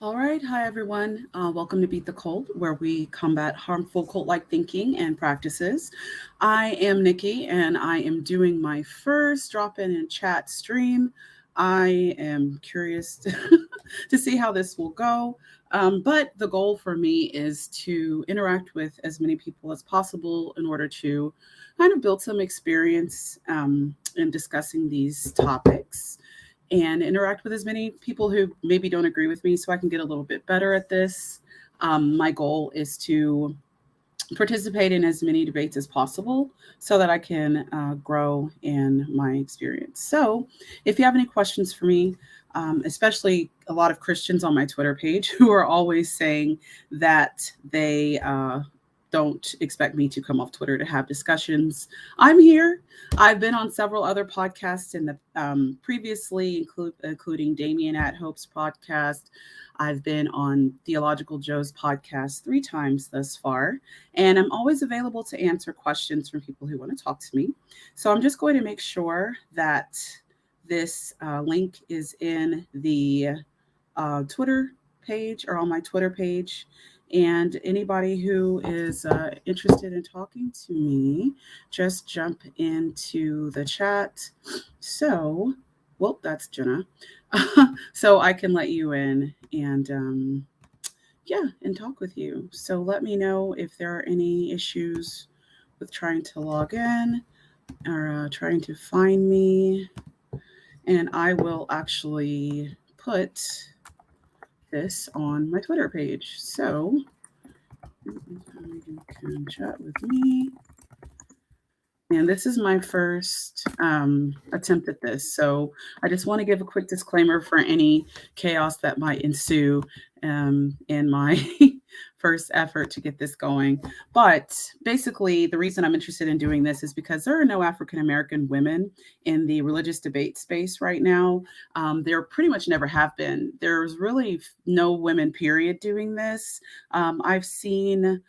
All right. Hi, everyone. Welcome to Beat the Cult, where we combat harmful cult like thinking and practices. I am Nikki, and I am doing my first drop in and chat stream. I am curious to see how this will go. But the goal for me is to interact with as many people as possible in order to kind of build some experience in discussing these topics and interact with as many people who maybe don't agree with me so I can get a little bit better at this. My goal is to participate in as many debates as possible so that I can grow in my experience. So, if you have any questions for me, especially a lot of Christians on my Twitter page who are always saying that they don't expect me to come off Twitter to have discussions. I'm here. I've been on several other podcasts in the previously, including Damien at Hope's podcast. I've been on Theological Joe's podcast 3 times thus far, and I'm always available to answer questions from people who want to talk to me. So I'm just going to make sure that this link is in the Twitter page or on my Twitter page. And anybody who is interested in talking to me, just jump into the chat. So, well, that's Jenna. So I can let you in and yeah, and talk with you. So let me know if there are any issues with trying to log in or trying to find me. And I will actually put this on my Twitter page. So you can chat with me. And this is my first attempt at this. So I just want to give a quick disclaimer for any chaos that might ensue in my first effort to get this going. But basically, the reason I'm interested in doing this is because there are no African American women in the religious debate space right now. There pretty much never have been. There's really no women, period, doing this. I've seen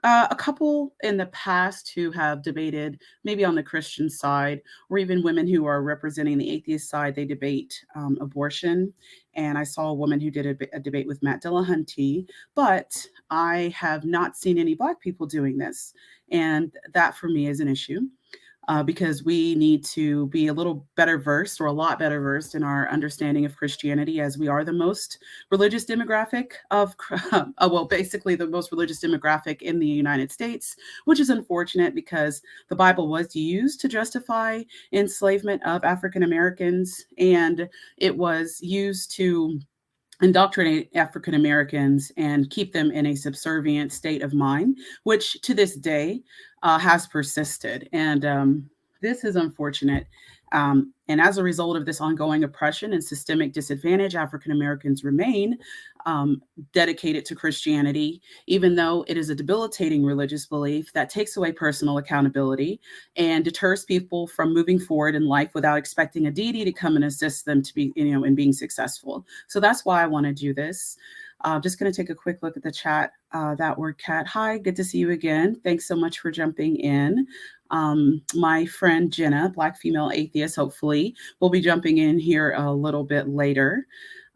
a couple in the past who have debated, maybe on the Christian side, or even women who are representing the atheist side, they debate abortion. And I saw a woman who did a debate with Matt Dillahunty, but I have not seen any Black people doing this. And that for me is an issue because we need to be a little better versed or a lot better versed in our understanding of Christianity as we are the most religious demographic of, well, basically the most religious demographic in the United States, which is unfortunate because the Bible was used to justify enslavement of African Americans and it was used to indoctrinate African Americans and keep them in a subservient state of mind, which to this day has persisted. And this is unfortunate. And as a result of this ongoing oppression and systemic disadvantage, African Americans remain dedicated to Christianity, even though it is a debilitating religious belief that takes away personal accountability and deters people from moving forward in life without expecting a deity to come and assist them to be, in being successful. So that's why I want to do this. Just going to take a quick look at the chat. That word cat. Hi, good to see you again. Thanks so much for jumping in. My friend Jenna, Black female atheist, hopefully, will be jumping in here a little bit later.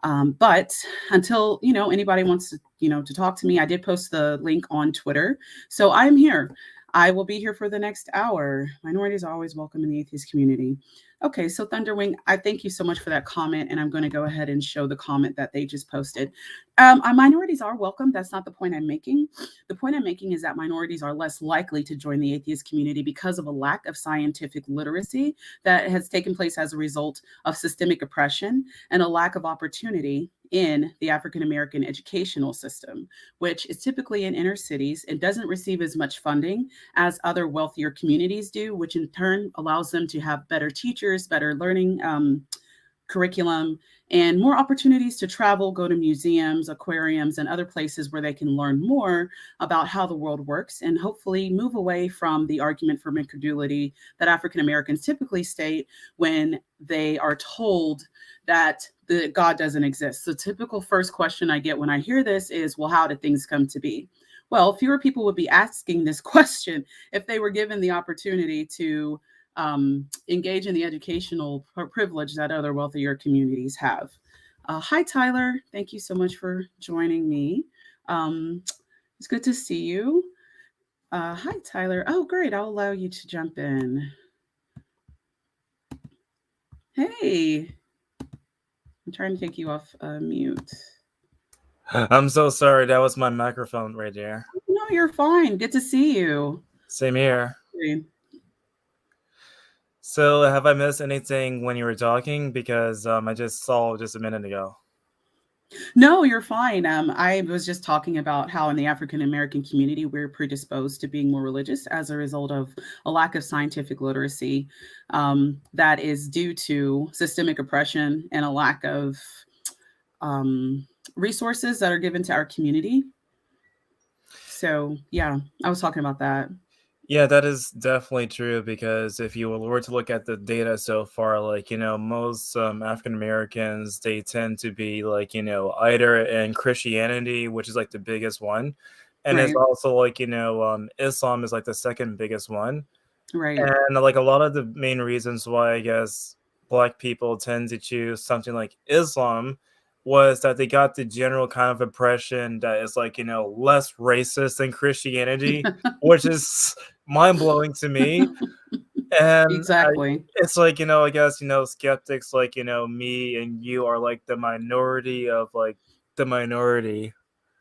But until anybody wants to talk to me, I did post the link on Twitter, so I'm here. I will be here for the next hour. Minorities are always welcome in the atheist community. Okay, so Thunderwing, I thank you so much for that comment, and I'm going to go ahead and show the comment that they just posted. Minorities are welcome. That's not the point I'm making. The point I'm making is that minorities are less likely to join the atheist community because of a lack of scientific literacy that has taken place as a result of systemic oppression and a lack of opportunity in the African American educational system, which is typically in inner cities and doesn't receive as much funding as other wealthier communities do, which in turn allows them to have better teachers, better learning curriculum, and more opportunities to travel, go to museums, aquariums, and other places where they can learn more about how the world works and hopefully move away from the argument from incredulity that African Americans typically state when they are told that the God doesn't exist. The typical first question I get when I hear this is, well, how did things come to be? Well, fewer people would be asking this question if they were given the opportunity to engage in the educational privilege that other wealthier communities have. Hi, Tyler. Thank you so much for joining me. Um, it's good to see you. Hi, Tyler. Oh, great. I'll allow you to jump in. Hey, I'm trying to take you off mute. I'm so sorry. That was my microphone right there. No, you're fine. Good to see you. Same here. Great. So, have I missed anything when you were talking? Because I just saw just a minute ago. No, you're fine. I was just talking about how in the African American community, we're predisposed to being more religious as a result of a lack of scientific literacy that is due to systemic oppression and a lack of um, resources that are given to our community. So, yeah, I was talking about that. Yeah, that is definitely true because if you were to look at the data so far, most African Americans, they tend to be either in Christianity, which is like the biggest one, and it's Right, also Islam is like the second biggest one. right. And like a lot of the main reasons why I guess black people tend to choose something like Islam was that they got the general kind of impression that it's less racist than Christianity, which is mind blowing to me. And Exactly. it's I guess skeptics like me and you are like the minority of like the minority.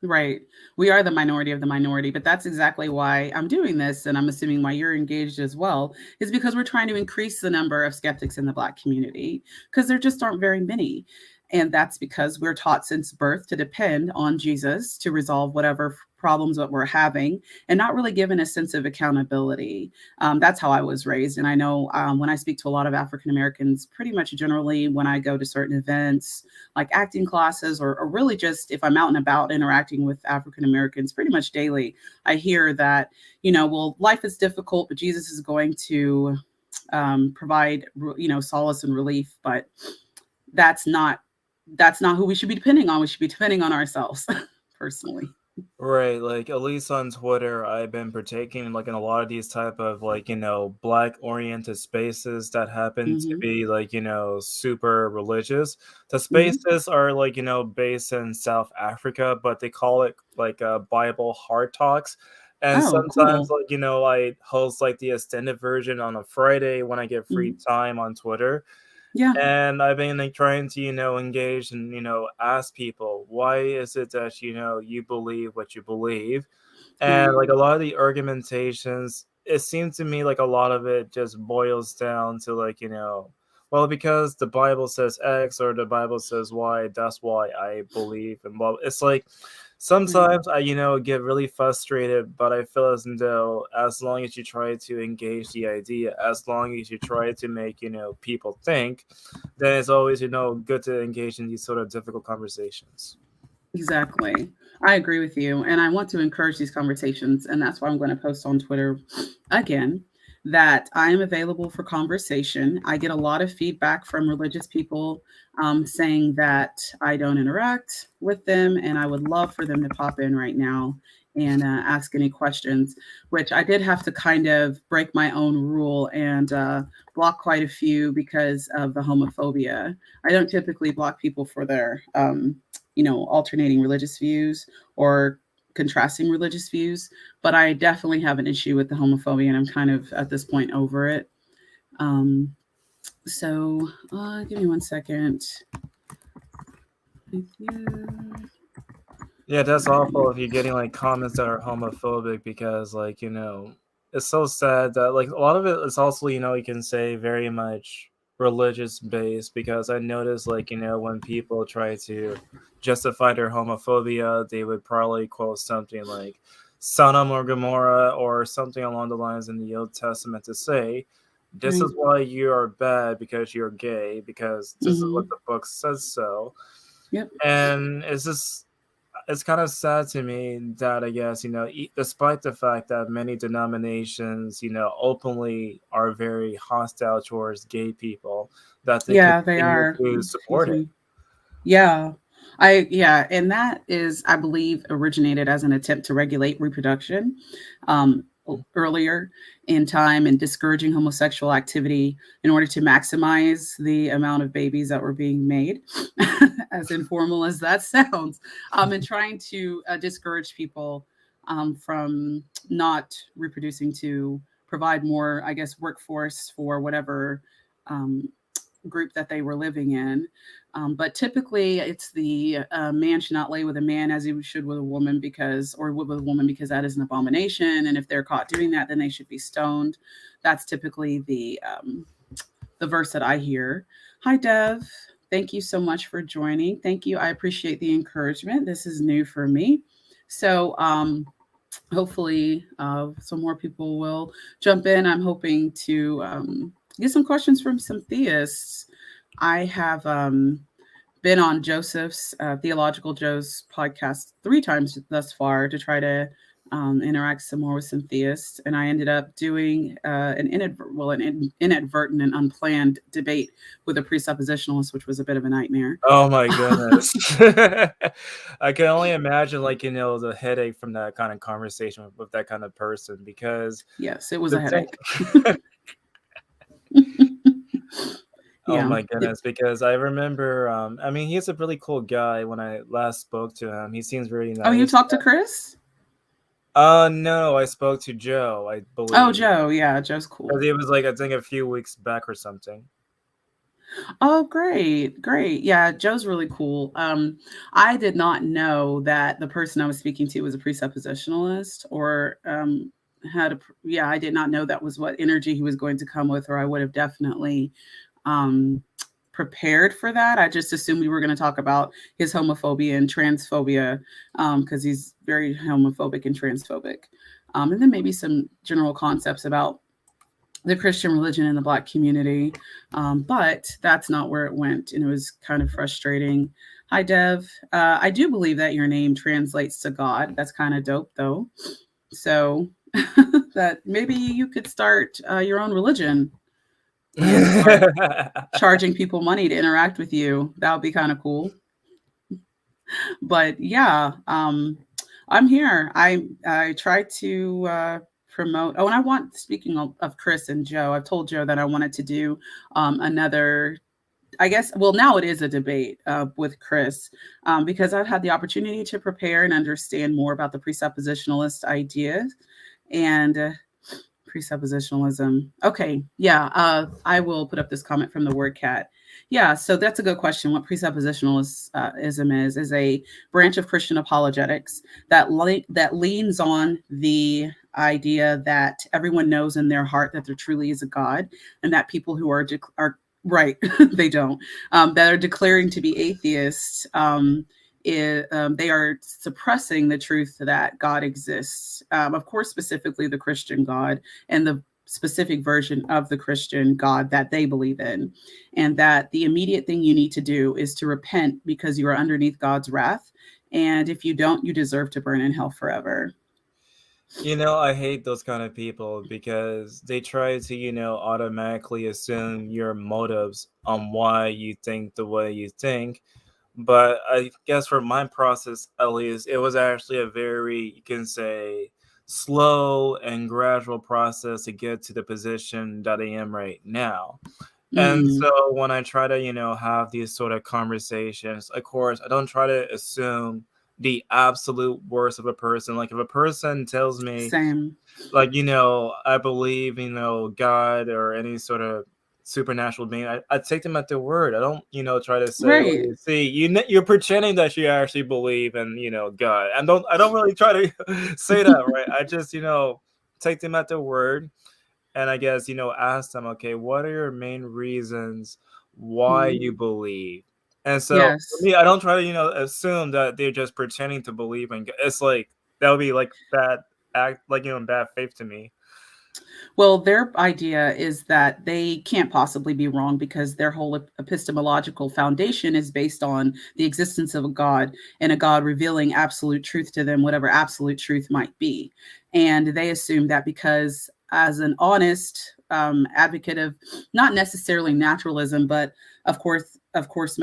Right. We are the minority of the minority, but that's exactly why I'm doing this. And I'm assuming why you're engaged as well, is because we're trying to increase the number of skeptics in the Black community because there just aren't very many. And that's because we're taught since birth to depend on Jesus to resolve whatever problems that we're having and not really given a sense of accountability. That's how I was raised. And I know when I speak to a lot of African Americans, pretty much generally when I go to certain events, like acting classes or really just if I'm out and about interacting with African Americans pretty much daily, I hear that, well, life is difficult, but Jesus is going to provide, solace and relief. But that's not that's not who we should be depending on. We should be depending on ourselves, personally. Right, like at least on Twitter, I've been partaking in a lot of these type of black oriented spaces that happen to Hmm. be super religious. The Hmm. spaces are based in South Africa, but they call it Bible Hard Talks. And Oh, sometimes cool. I host like the extended version on a Friday when I get free Hmm. time on Twitter. Yeah. And I've been like trying to engage and ask people why is it that you believe what you believe. And Right. like a lot of the argumentations, it seems to me like a lot of it just boils down to well, because the Bible says X or the Bible says Y, that's why I believe. And well, it's like Right. sometimes I get really frustrated, but I feel as though as long as you try to engage the idea, as long as you try to make people think, then it's always good to engage in these sort of difficult conversations. Exactly. I agree with you. And I want to encourage these conversations. And that's why I'm going to post on Twitter again that I am available for conversation. I get a lot of feedback from religious people saying that I don't interact with them. And I would love for them to pop in right now and ask any questions, which I did have to kind of break my own rule and block quite a few because of the homophobia. I don't typically block people for their alternating religious views or contrasting religious views, but I definitely have an issue with the homophobia, and I'm kind of at this point over it. Um, so give me 1 second. Thank you. Yeah, that's Okay. awful if you're getting like comments that are homophobic because it's so sad that like a lot of it is also you can say very much religious based because I noticed when people try to justify their homophobia, they would probably quote something like Sodom or Gomorrah or something along the lines in the Old Testament to say this Right. is why you are bad because you're gay because this is what Mm-hmm. the book says so. Yep. And it's kind of sad to me that I guess despite the fact that many denominations openly are very hostile towards gay people, that they Yeah, they continue are. to Excuse support it. me. Yeah. And that is, I believe, originated as an attempt to regulate reproduction. earlier in time and discouraging homosexual activity in order to maximize the amount of babies that were being made, as informal as that sounds, and trying to discourage people from not reproducing to provide more, I guess, workforce for whatever um, group that they were living in. But typically, it's the man should not lay with a man as he should with a woman or with a woman because that is an abomination. And if they're caught doing that, then they should be stoned. That's typically the verse that I hear. Hi, Dev. Thank you so much for joining. Thank you. I appreciate the encouragement. This is new for me. So, hopefully, some more people will jump in. I'm hoping to get some questions from some theists. I have been on Joseph's Theological Joe's podcast 3 times thus far to try to interact some more with some theists, and I ended up doing an inadvertent and unplanned debate with a presuppositionalist, which was a bit of a nightmare. Oh my goodness. I can only imagine, like, the headache from that kind of conversation with that kind of person, because yes, it was a headache. Oh my goodness, because I remember, I mean, he's a really cool guy. When I last spoke to him, he seems really nice. Oh, you talked to Chris? No, I spoke to Joe, I believe. Oh, Joe, yeah, Joe's cool. Because it was like, I think a few weeks back or something. Oh, great. Yeah, Joe's really cool. I did not know that the person I was speaking to was a presuppositionalist or I did not know that was what energy he was going to come with, or I would have definitely prepared for that. I just assumed we were going to talk about his homophobia and transphobia because he's very homophobic and transphobic. And then maybe some general concepts about the Christian religion in the Black community. But that's not where it went. And it was kind of frustrating. Hi, Dev. I do believe that your name translates to God. That's kind of dope, though. So that maybe you could start your own religion. Charging people money to interact with you. That would be kind of cool. But yeah, I'm here. I try to promote. Oh, and I want, speaking of Chris and Joe, I've told Joe that I wanted to do another, I guess, well, now it is a debate with Chris because I've had the opportunity to prepare and understand more about the presuppositionalist idea and presuppositionalism. Okay, yeah, I will put up this comment from the word cat. Yeah, so that's a good question. What presuppositionalism is a branch of Christian apologetics that leans on the idea that everyone knows in their heart that there truly is a God, and that people who are right, they don't, that are declaring to be atheists, they are suppressing the truth that God exists. Of course, specifically the Christian God and the specific version of the Christian God that they believe in, and that the immediate thing you need to do is to repent because you are underneath God's wrath. And if you don't, you deserve to burn in hell forever. I hate those kind of people because they try to, automatically assume your motives on why you think the way you think. But I guess for my process, at least, it was actually a very, you can say, slow and gradual process to get to the position that I am right now. And so when I try to, have these sort of conversations, of course, I don't try to assume the absolute worst of a person. Like if a person tells me, same, like, I believe, God or any sort of supernatural being, I take them at their word. I don't, try to say, right. well, see, you're pretending that you actually believe in, God. I don't really try to say that, right? I just, take them at their word. And I guess, ask them, okay, what are your main reasons why you believe? And so yes. for me, I don't try to, assume that they're just pretending to believe in God. It's like, that would be like bad act, like, in bad faith to me. Well, their idea is that they can't possibly be wrong because their whole epistemological foundation is based on the existence of a God and a God revealing absolute truth to them, whatever absolute truth might be. And they assume that because, as an honest advocate of not necessarily naturalism, but of course, of course,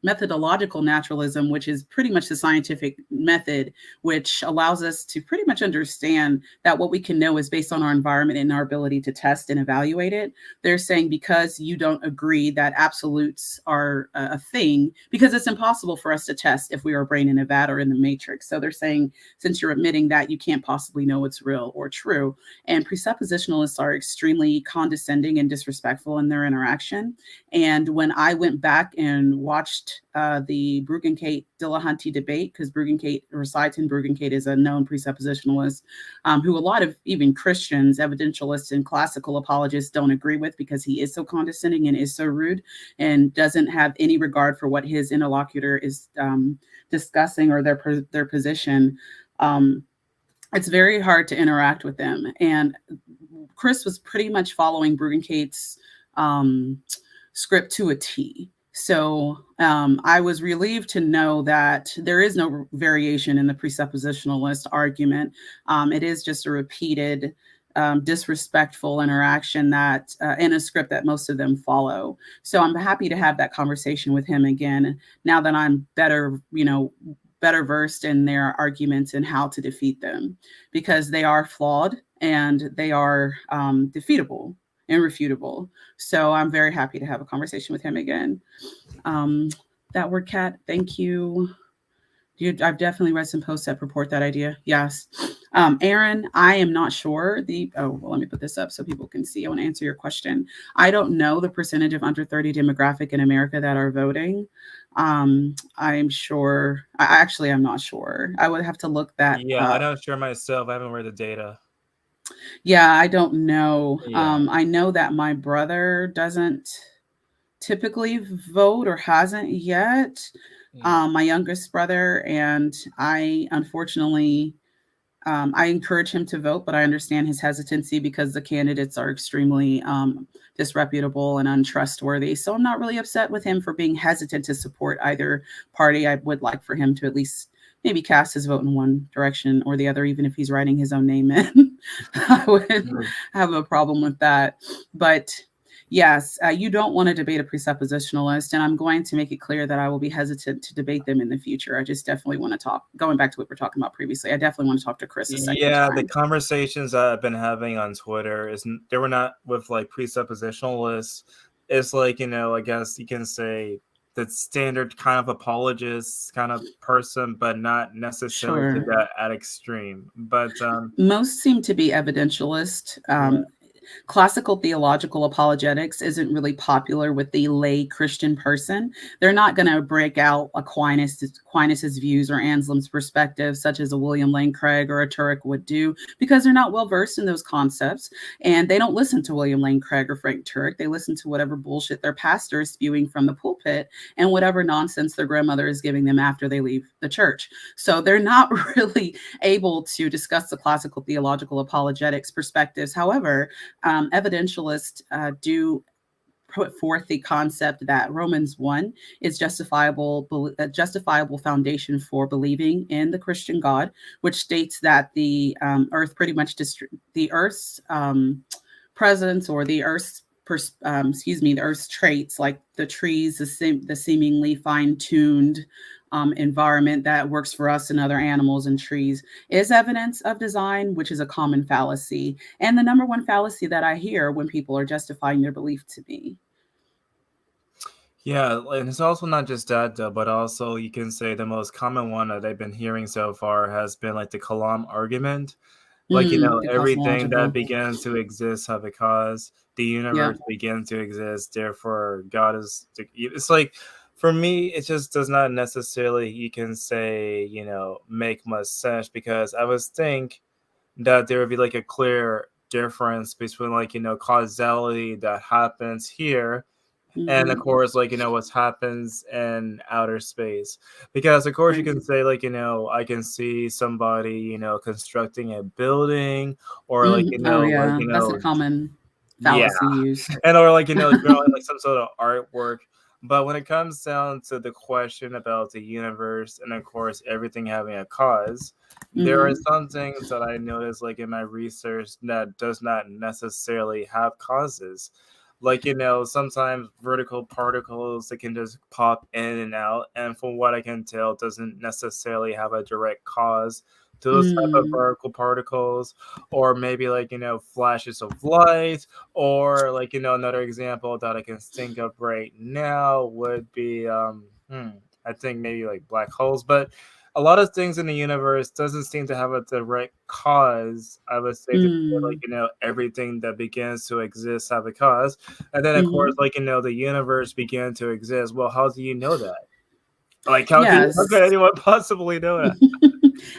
methodological naturalism, which is pretty much the scientific method, which allows us to pretty much understand that what we can know is based on our environment and our ability to test and evaluate it. They're saying because you don't agree that absolutes are a thing, because it's impossible for us to test if we are a brain in a vat or in the matrix. So they're saying, since you're admitting that, you can't possibly know what's real or true. And presuppositionalists are extremely condescending and disrespectful in their interaction. And when I went back and watched the Bruggencate-Dillahunty debate, because Bruggencate, or Seitan Bruggencate, is a known presuppositionalist who a lot of even Christians, evidentialists, and classical apologists don't agree with, because he is so condescending and is so rude and doesn't have any regard for what his interlocutor is discussing or their position. It's very hard to interact with them. And Chris was pretty much following Bruggencate's script to a T. So I was relieved to know that there is no variation in the presuppositionalist argument. It is just a repeated disrespectful interaction that in a script that most of them follow. So I'm happy to have that conversation with him again, now that I'm better versed in their arguments and how to defeat them, because they are flawed and they are defeatable, irrefutable. So I'm very happy to have a conversation with him again. That word, Kat, thank you. I've definitely read some posts that purport that idea. Yes. Aaron, I am not sure let me put this up so people can see. I want to answer your question. I don't know the percentage of under 30 demographic in America that are voting. I'm sure. I'm not sure. I would have to look that Yeah, up. I'm not sure myself. I haven't read the data. Yeah, I don't know. Yeah. I know that my brother doesn't typically vote or hasn't yet. Yeah. My youngest brother, and I unfortunately I encourage him to vote, but I understand his hesitancy because the candidates are extremely disreputable and untrustworthy. So I'm not really upset with him for being hesitant to support either party. I would like for him to at least maybe cast his vote in one direction or the other, even if he's writing his own name in. I wouldn't have a problem with that. But yes, you don't want to debate a presuppositionalist, and I'm going to make it clear that I will be hesitant to debate them in the future. I just definitely want to talk, going back to what we're talking about previously, I definitely want to talk to Chris a second time. The conversations that I've been having on Twitter they were not with like presuppositionalists. It's like, I guess you can say the standard kind of apologist kind of person, but not necessarily to that at extreme. But most seem to be evidentialist. Classical theological apologetics isn't really popular with the lay Christian person. They're not going to break out Aquinas's views or Anselm's perspective, such as a William Lane Craig or a Turek would do, because they're not well versed in those concepts. And they don't listen to William Lane Craig or Frank Turek. They listen to whatever bullshit their pastor is spewing from the pulpit and whatever nonsense their grandmother is giving them after they leave the church. So they're not really able to discuss the classical theological apologetics perspectives. However, evidentialists do put forth the concept that Romans 1 is a justifiable foundation for believing in the Christian God, which states that the earth pretty much the earth's presence, or the earth's the earth's traits, like the trees, the seemingly fine-tuned environment that works for us and other animals and trees, is evidence of design, which is a common fallacy, and the number one fallacy that I hear when people are justifying their belief to me. Yeah, and it's also not just that, though, but also you can say the most common one that I've been hearing so far has been like the Kalam argument. Like, everything that begins to exist have a cause. The universe begins to exist, therefore God is. It's like, for me, it just does not necessarily, you can say, make much sense, because I would think that there would be like a clear difference between like, causality that happens here and of course, like, what happens in outer space. Because of course you can say like, I can see somebody, constructing a building, or like, that's a common fallacy used. And or like, drawing like some sort of artwork. But when it comes down to the question about the universe and of course everything having a cause, there are some things that I noticed like in my research that does not necessarily have causes. like sometimes vertical particles that can just pop in and out, and from what I can tell doesn't necessarily have a direct cause to those type of Mm, vertical particles, or maybe like flashes of light, or like another example that I can think of right now would be I think maybe like black holes. But a lot of things in the universe doesn't seem to have a direct cause, I would say, to say like mm, everything that begins to exist have a cause. And then of course mhm. like the universe began to exist. Well, how do you know that? Like how could Yes. anyone possibly know that?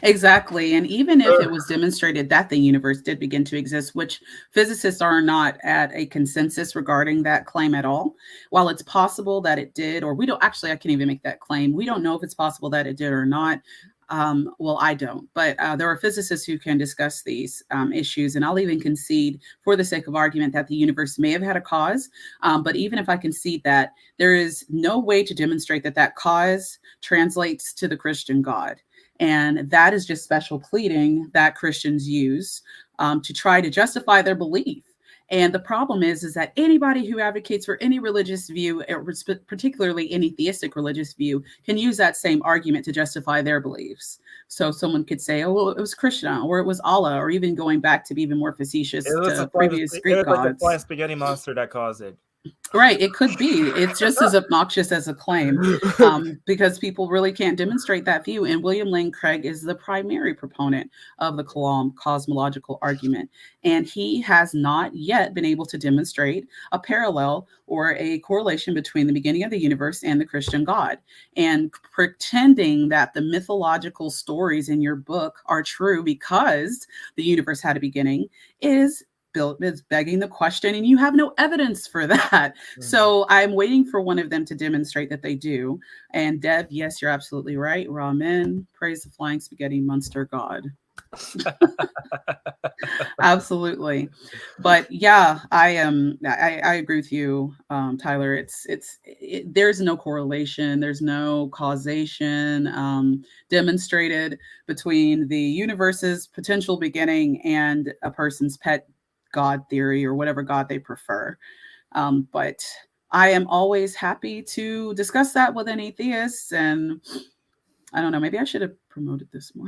Exactly. And even if it was demonstrated that the universe did begin to exist, which physicists are not at a consensus regarding that claim at all, while it's possible that it did, or we don't actually, I can't even make that claim. We don't know if it's possible that it did or not. Well, I don't, but there are physicists who can discuss these issues. And I'll even concede, for the sake of argument, that the universe may have had a cause. But even if I concede that, there is no way to demonstrate that that cause translates to the Christian God. And that is just special pleading that Christians use to try to justify their belief. And the problem is that anybody who advocates for any religious view, particularly any theistic religious view, can use that same argument to justify their beliefs. So someone could say, oh, well, it was Krishna, or it was Allah, or even going back to be even more facetious, to previous It Greek was like the flying gods. spaghetti monster that caused it. Right, it could be. It's just as obnoxious as a claim, because people really can't demonstrate that view. And William Lane Craig is the primary proponent of the Kalam cosmological argument. And he has not yet been able to demonstrate a parallel or a correlation between the beginning of the universe and the Christian God. And pretending that the mythological stories in your book are true because the universe had a beginning is begging the question, and you have no evidence for that. Mhm. So I'm waiting for one of them to demonstrate that they do. And Dev, yes, you're absolutely right. Ramen, praise the flying spaghetti monster god. Absolutely. But yeah, I am. I agree with you, Tyler. There's no correlation. There's no causation demonstrated between the universe's potential beginning and a person's pet god theory or whatever god they prefer. But I am always happy to discuss that with any theists. And I don't know, maybe I should have promoted this more.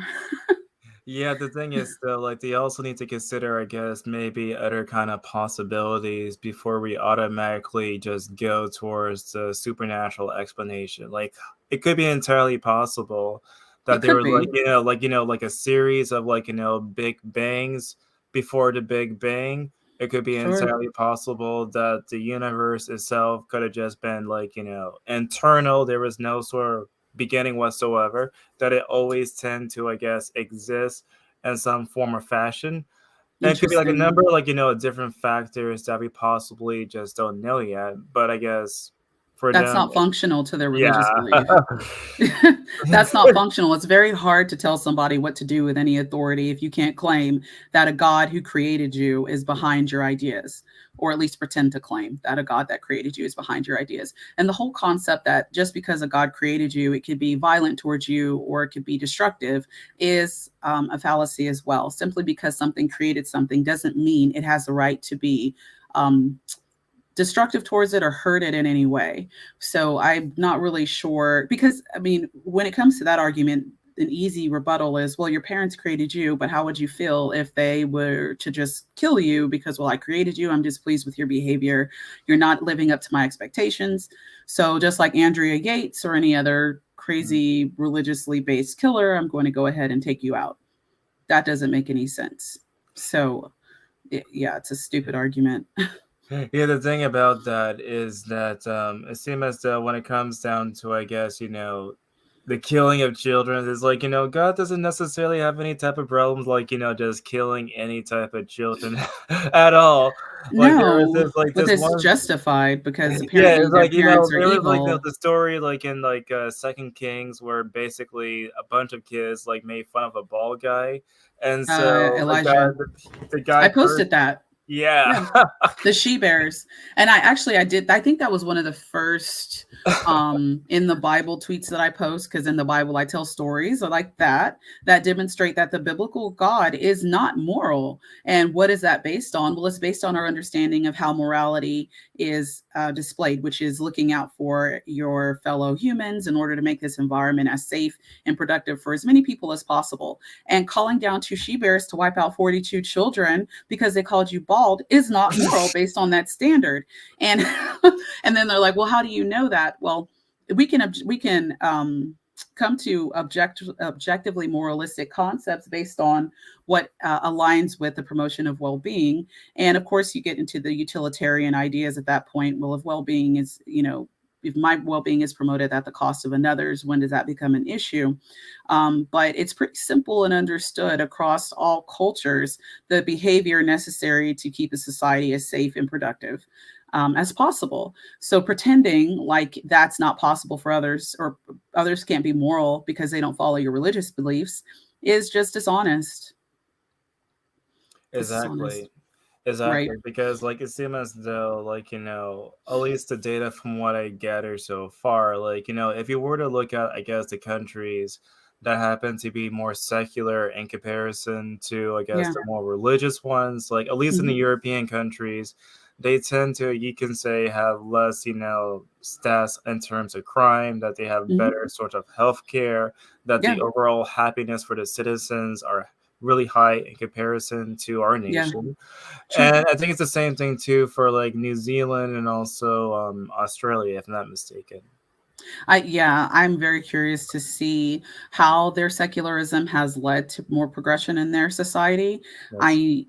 Yeah, the thing is though, like they also need to consider, I guess, maybe other kind of possibilities before we automatically just go towards the supernatural explanation. Like it could be entirely possible that It there could was like, be. like a series of like, big bangs before the Big Bang. It could be Sure. entirely possible that the universe itself could have just been like, internal. There was no sort of beginning whatsoever, that it always tend to, I guess, exist in some form or fashion. And it could be like a Interesting. number, like, of different factors that we possibly just don't know yet. But I guess for That's them, not functional to their yeah. religious belief. That's not functional. It's very hard to tell somebody what to do with any authority if you can't claim that a God who created you is behind your ideas, or at least pretend to claim that a God that created you is behind your ideas. And the whole concept that just because a God created you, it could be violent towards you or it could be destructive is a fallacy as well. Simply because something created something doesn't mean it has the right to be um, destructive towards it or hurt it in any way. So I'm not really sure, because I mean, when it comes to that argument, an easy rebuttal is, well, your parents created you, but how would you feel if they were to just kill you because, well, I created you, I'm displeased with your behavior, you're not living up to my expectations. So just like Andrea Yates or any other crazy religiously based killer, I'm going to go ahead and take you out. That doesn't make any sense. So yeah, it's a stupid argument. Yeah, the thing about that is that it seems as though when it comes down to, I guess, the killing of children, is like, God doesn't necessarily have any type of problems, like, just killing any type of children at all. Like there was No, but this it's one. justified because Yeah, apparently it's their like, parents are there was like evil. the story like in like Second Kings where basically a bunch of kids like made fun of a bald guy, and so Elijah. the guy I cursed. posted that. Yeah. The she bears. And I think that was one of the first in the Bible tweets that I post, because in the Bible I tell stories like that demonstrate that the biblical God is not moral. And what is that based on? Well, it's based on our understanding of how morality is displayed, which is looking out for your fellow humans in order to make this environment as safe and productive for as many people as possible. And calling down two she bears to wipe out 42 children because they called you bald is not moral based on that standard. And and then they're like, well, how do you know that? Well, we can come to objectively moralistic concepts based on what aligns with the promotion of well-being. And of course, you get into the utilitarian ideas at that point. Well, if well-being is, if my well-being is promoted at the cost of another's, when does that become an issue? But it's pretty simple and understood across all cultures, the behavior necessary to keep a society as safe and productive as possible. So pretending like that's not possible for others, or others can't be moral because they don't follow your religious beliefs, is just dishonest. Exactly. Right. Exactly. Because like it seems as though, like, at least the data from what I gather so far, like, if you were to look at, I guess, the countries that happen to be more secular in comparison to, I guess, Yeah. the more religious ones, like at least in the Mhm. European countries, they tend to, you can say, have less, stats in terms of crime, that they have Mhm. better sort of healthcare, that Yeah. the overall happiness for the citizens are really high in comparison to our Yeah. nation. Sure. And I think it's the same thing too for like New Zealand and also Australia, if I'm not mistaken. I'm very curious to see how their secularism has led to more progression in their society. Yes. I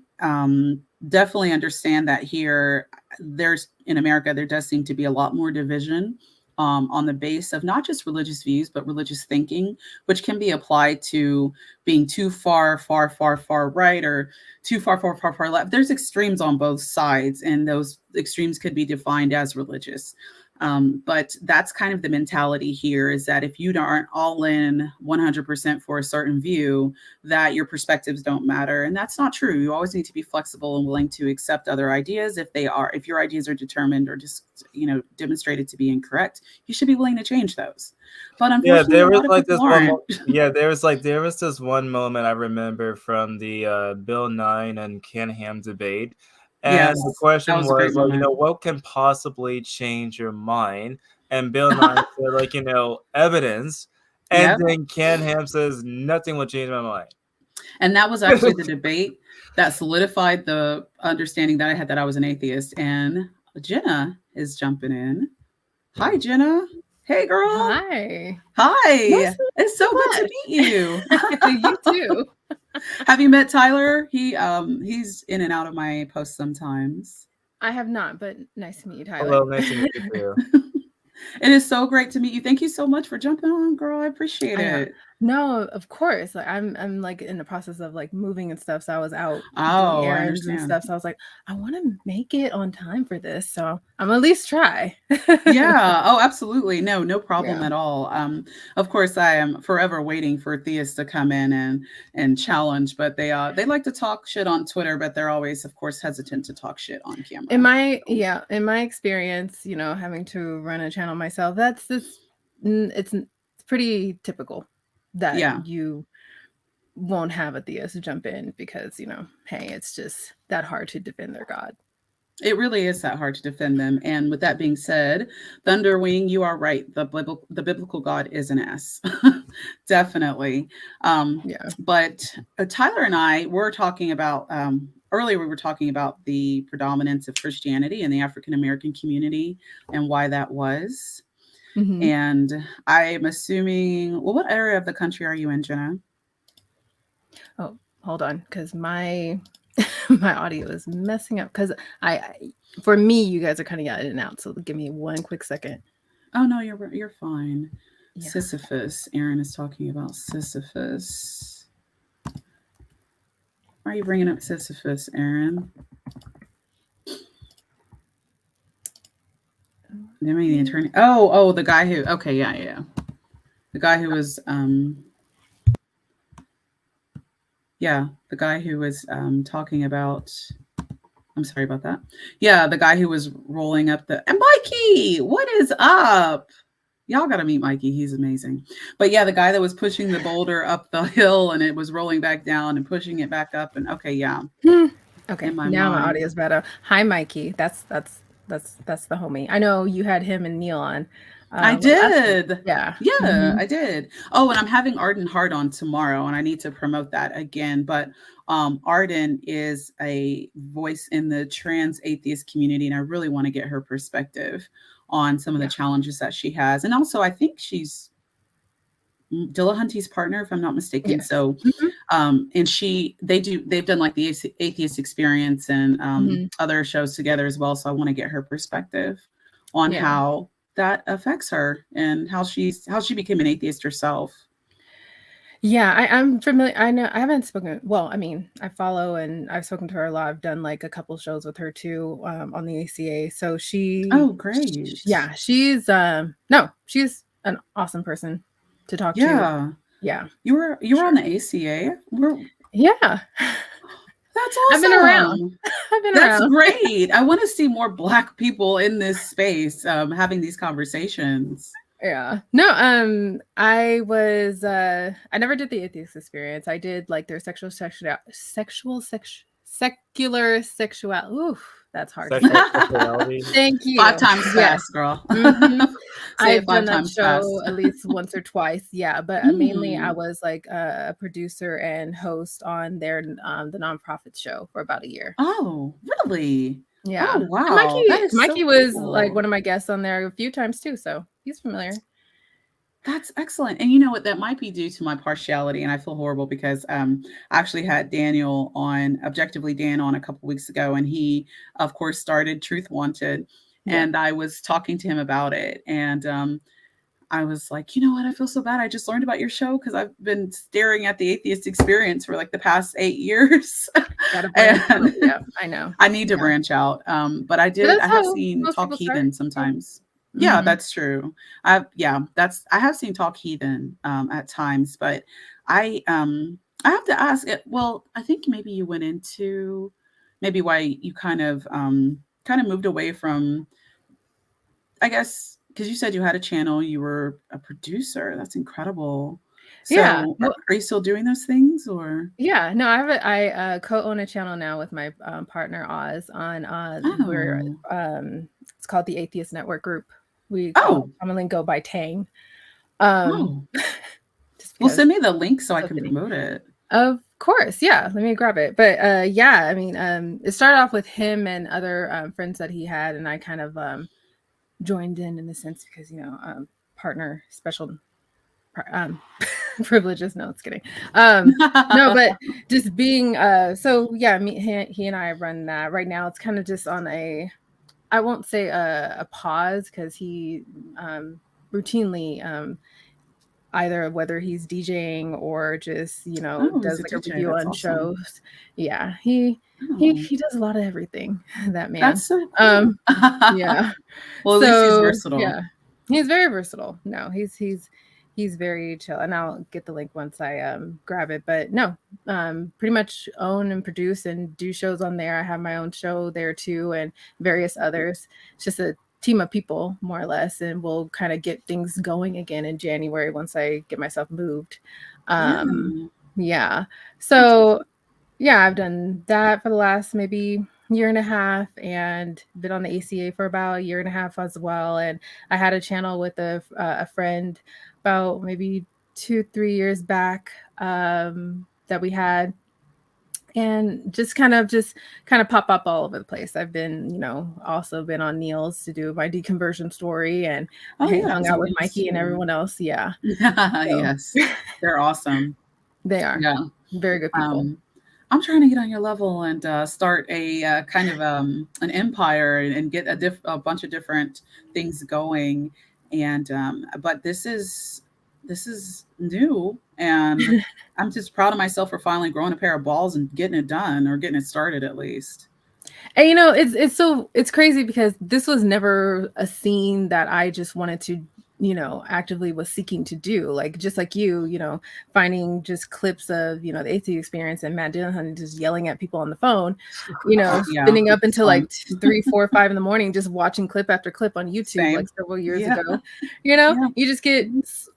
definitely understand that here, there's in America, there does seem to be a lot more division on the base of not just religious views, but religious thinking, which can be applied to being too far, far, far, far right, or too far, far, far, far left. There's extremes on both sides, and those extremes could be defined as religious. But that's kind of the mentality here, is that if you aren't all in 100% for a certain view, that your perspectives don't matter. And that's not true. You always need to be flexible and willing to accept other ideas. If your ideas are determined or just, demonstrated to be incorrect, you should be willing to change those. But Yeah, unfortunately, there a was lot of like people this one. aren't. Yeah, there was this one moment I remember from the Bill Nye and Ken Ham debate, and the Yes, that question was a great was like, moment. what can possibly change your mind? And Bill Nye said, like, evidence, and Yep. then Ken Ham says nothing will change my mind. And that was actually the debate that solidified the understanding that I had, that I was an atheist. And Jenna is jumping in. Hi, Jenna. Hey, girl. Hi. Nice Hi. to It's meet so good to meet you. you. You too. Have you met Tyler? He's in and out of my posts sometimes. I have not, but nice to meet you, Tyler. Hello, nice to meet you too. It is so great to meet you. Thank you so much for jumping on, girl. I appreciate I know. it. No, of course. Like I'm like in the process of like moving and stuff. So I was out doing Oh, I errands and understand. stuff. So I was like, I want to make it on time for this. So I'm at least try. Yeah. Oh, absolutely. No problem Yeah. at all. Of course, I am forever waiting for theists to come in and challenge, but they like to talk shit on Twitter, but they're always, of course, hesitant to talk shit on camera. In my experience, having to run a channel myself, it's pretty typical that Yeah. you won't have a theist jump in because, hey, it's just that hard to defend their God. It really is that hard to defend them. And with that being said, Thunderwing, you are right. The biblical God is an S. Definitely. Yeah. But Tyler and I were talking about, earlier we were talking about the predominance of Christianity in the African American community and why that was. Mm-hmm. And I'm assuming, well, what area of the country are you in, Jenna? Oh, hold on, because my my audio is messing up. Because for me, you guys are cutting out in and out. So give me one quick second. Oh no, you're fine. Yeah. Sisyphus. Aaron is talking about Sisyphus. Why are you bringing up Sisyphus, Aaron? I mean, the attorney. Oh, the guy who. Okay, yeah. The guy who was. Yeah, the guy who was talking about I'm sorry about that. Yeah, the guy who was rolling up and Mikey, what is up? Y'all got to meet Mikey. He's amazing. But yeah, the guy that was pushing the boulder up the hill and it was rolling back down and pushing it back up. And okay, yeah. Okay, In my now my mind. audio is better. Hi, Mikey. That's the homie. I know you had him and Neil on. I did. Yeah. I did. Oh, and I'm having Arden Hart on tomorrow, and I need to promote that again. But Arden is a voice in the trans atheist community, and I really want to get her perspective on some of the challenges that she has. And also, I think she's Dillahunty's partner, if I'm not mistaken. Yes. So, and they've done like the Atheist Experience and other shows together as well. So I want to get her perspective on how that affects her and how she became an atheist herself. Yeah, I'm familiar. I know I haven't spoken. Well, I mean, I follow and I've spoken to her a lot. I've done like a couple shows with her too on the ACA. So Oh, great. She's she's an awesome person to talk to. Yeah. You were on the ACA? Yeah. That's awesome. I've been around. That's great. I want to see more Black people in this space having these conversations. Yeah. No, I never did the Atheist Experience. I did like their secular sexuality. Oof, that's hard. Thank you. 5 times fast, girl. I've done that show at least once or twice. Yeah, but mainly I was like a producer and host on their the nonprofit show for about a year. Oh, really? Yeah. Oh, wow. Mikey was like one of my guests on there a few times too, so he's familiar. That's excellent. And you know what? That might be due to my partiality, and I feel horrible because I actually had Daniel on, Objectively Dan, on a couple weeks ago, and he, of course, started Truth Wanted, and I was talking to him about it, and I was like, you know what? I feel so bad. I just learned about your show because I've been staring at the Atheist Experience for like the past 8 years. Yeah, I know. I need to branch out. But I have seen Talk Heathen sometimes. Yeah, that's true. I have seen Talk Heathen at times, but I have to ask it. Well, I think maybe you went into maybe why you kind of moved away from, I guess, because you said you had a channel, you were a producer. That's incredible. So are you still doing those things or? Yeah, no, I co-own a channel now with my partner Oz on where it's called the Atheist Network Group. We commonly go by Tang. Well, send me the link so I can promote it. Of course, yeah. Let me grab it. But I mean, it started off with him and other friends that he had, and I kind of joined in a sense because partner special privileges. No, it's kidding. No, but just being he and I run that right now. It's kind of just on I won't say a pause because he routinely either whether he's DJing or just does like a review on shows. Yeah, he does a lot of everything. That man. That's so cool. Yeah. Well, at least he's versatile. Yeah, he's very versatile. No, he's very chill, and I'll get the link once I grab it. But no, pretty much own and produce and do shows on there. I have my own show there too, and various others. It's just a team of people, more or less, and we'll kind of get things going again in January once I get myself moved. Yeah. So yeah, I've done that for the last maybe year and a half and been on the ACA for about a year and a half as well. And I had a channel with a friend about maybe 2-3 years back that we had, and just kind of pop up all over the place. I've been, also been on Neil's to do my deconversion story, and hung out with Mikey and everyone else. Yeah. Yes. They're awesome. They are. Yeah. Very good people. I'm trying to get on your level and start a kind of an empire and get a bunch of different things going. And but this is new, and I'm just proud of myself for finally growing a pair of balls and getting it done, or getting it started at least. And it's crazy because this was never a scene that I just wanted to actively was seeking to do, like just like finding just clips of the AT experience and Matt Dillon just yelling at people on the phone, Yeah, spending up until fun. like 3, 4, 5 in the morning, just watching clip after clip on YouTube. Same. Like several years Yeah. ago. Yeah. You just get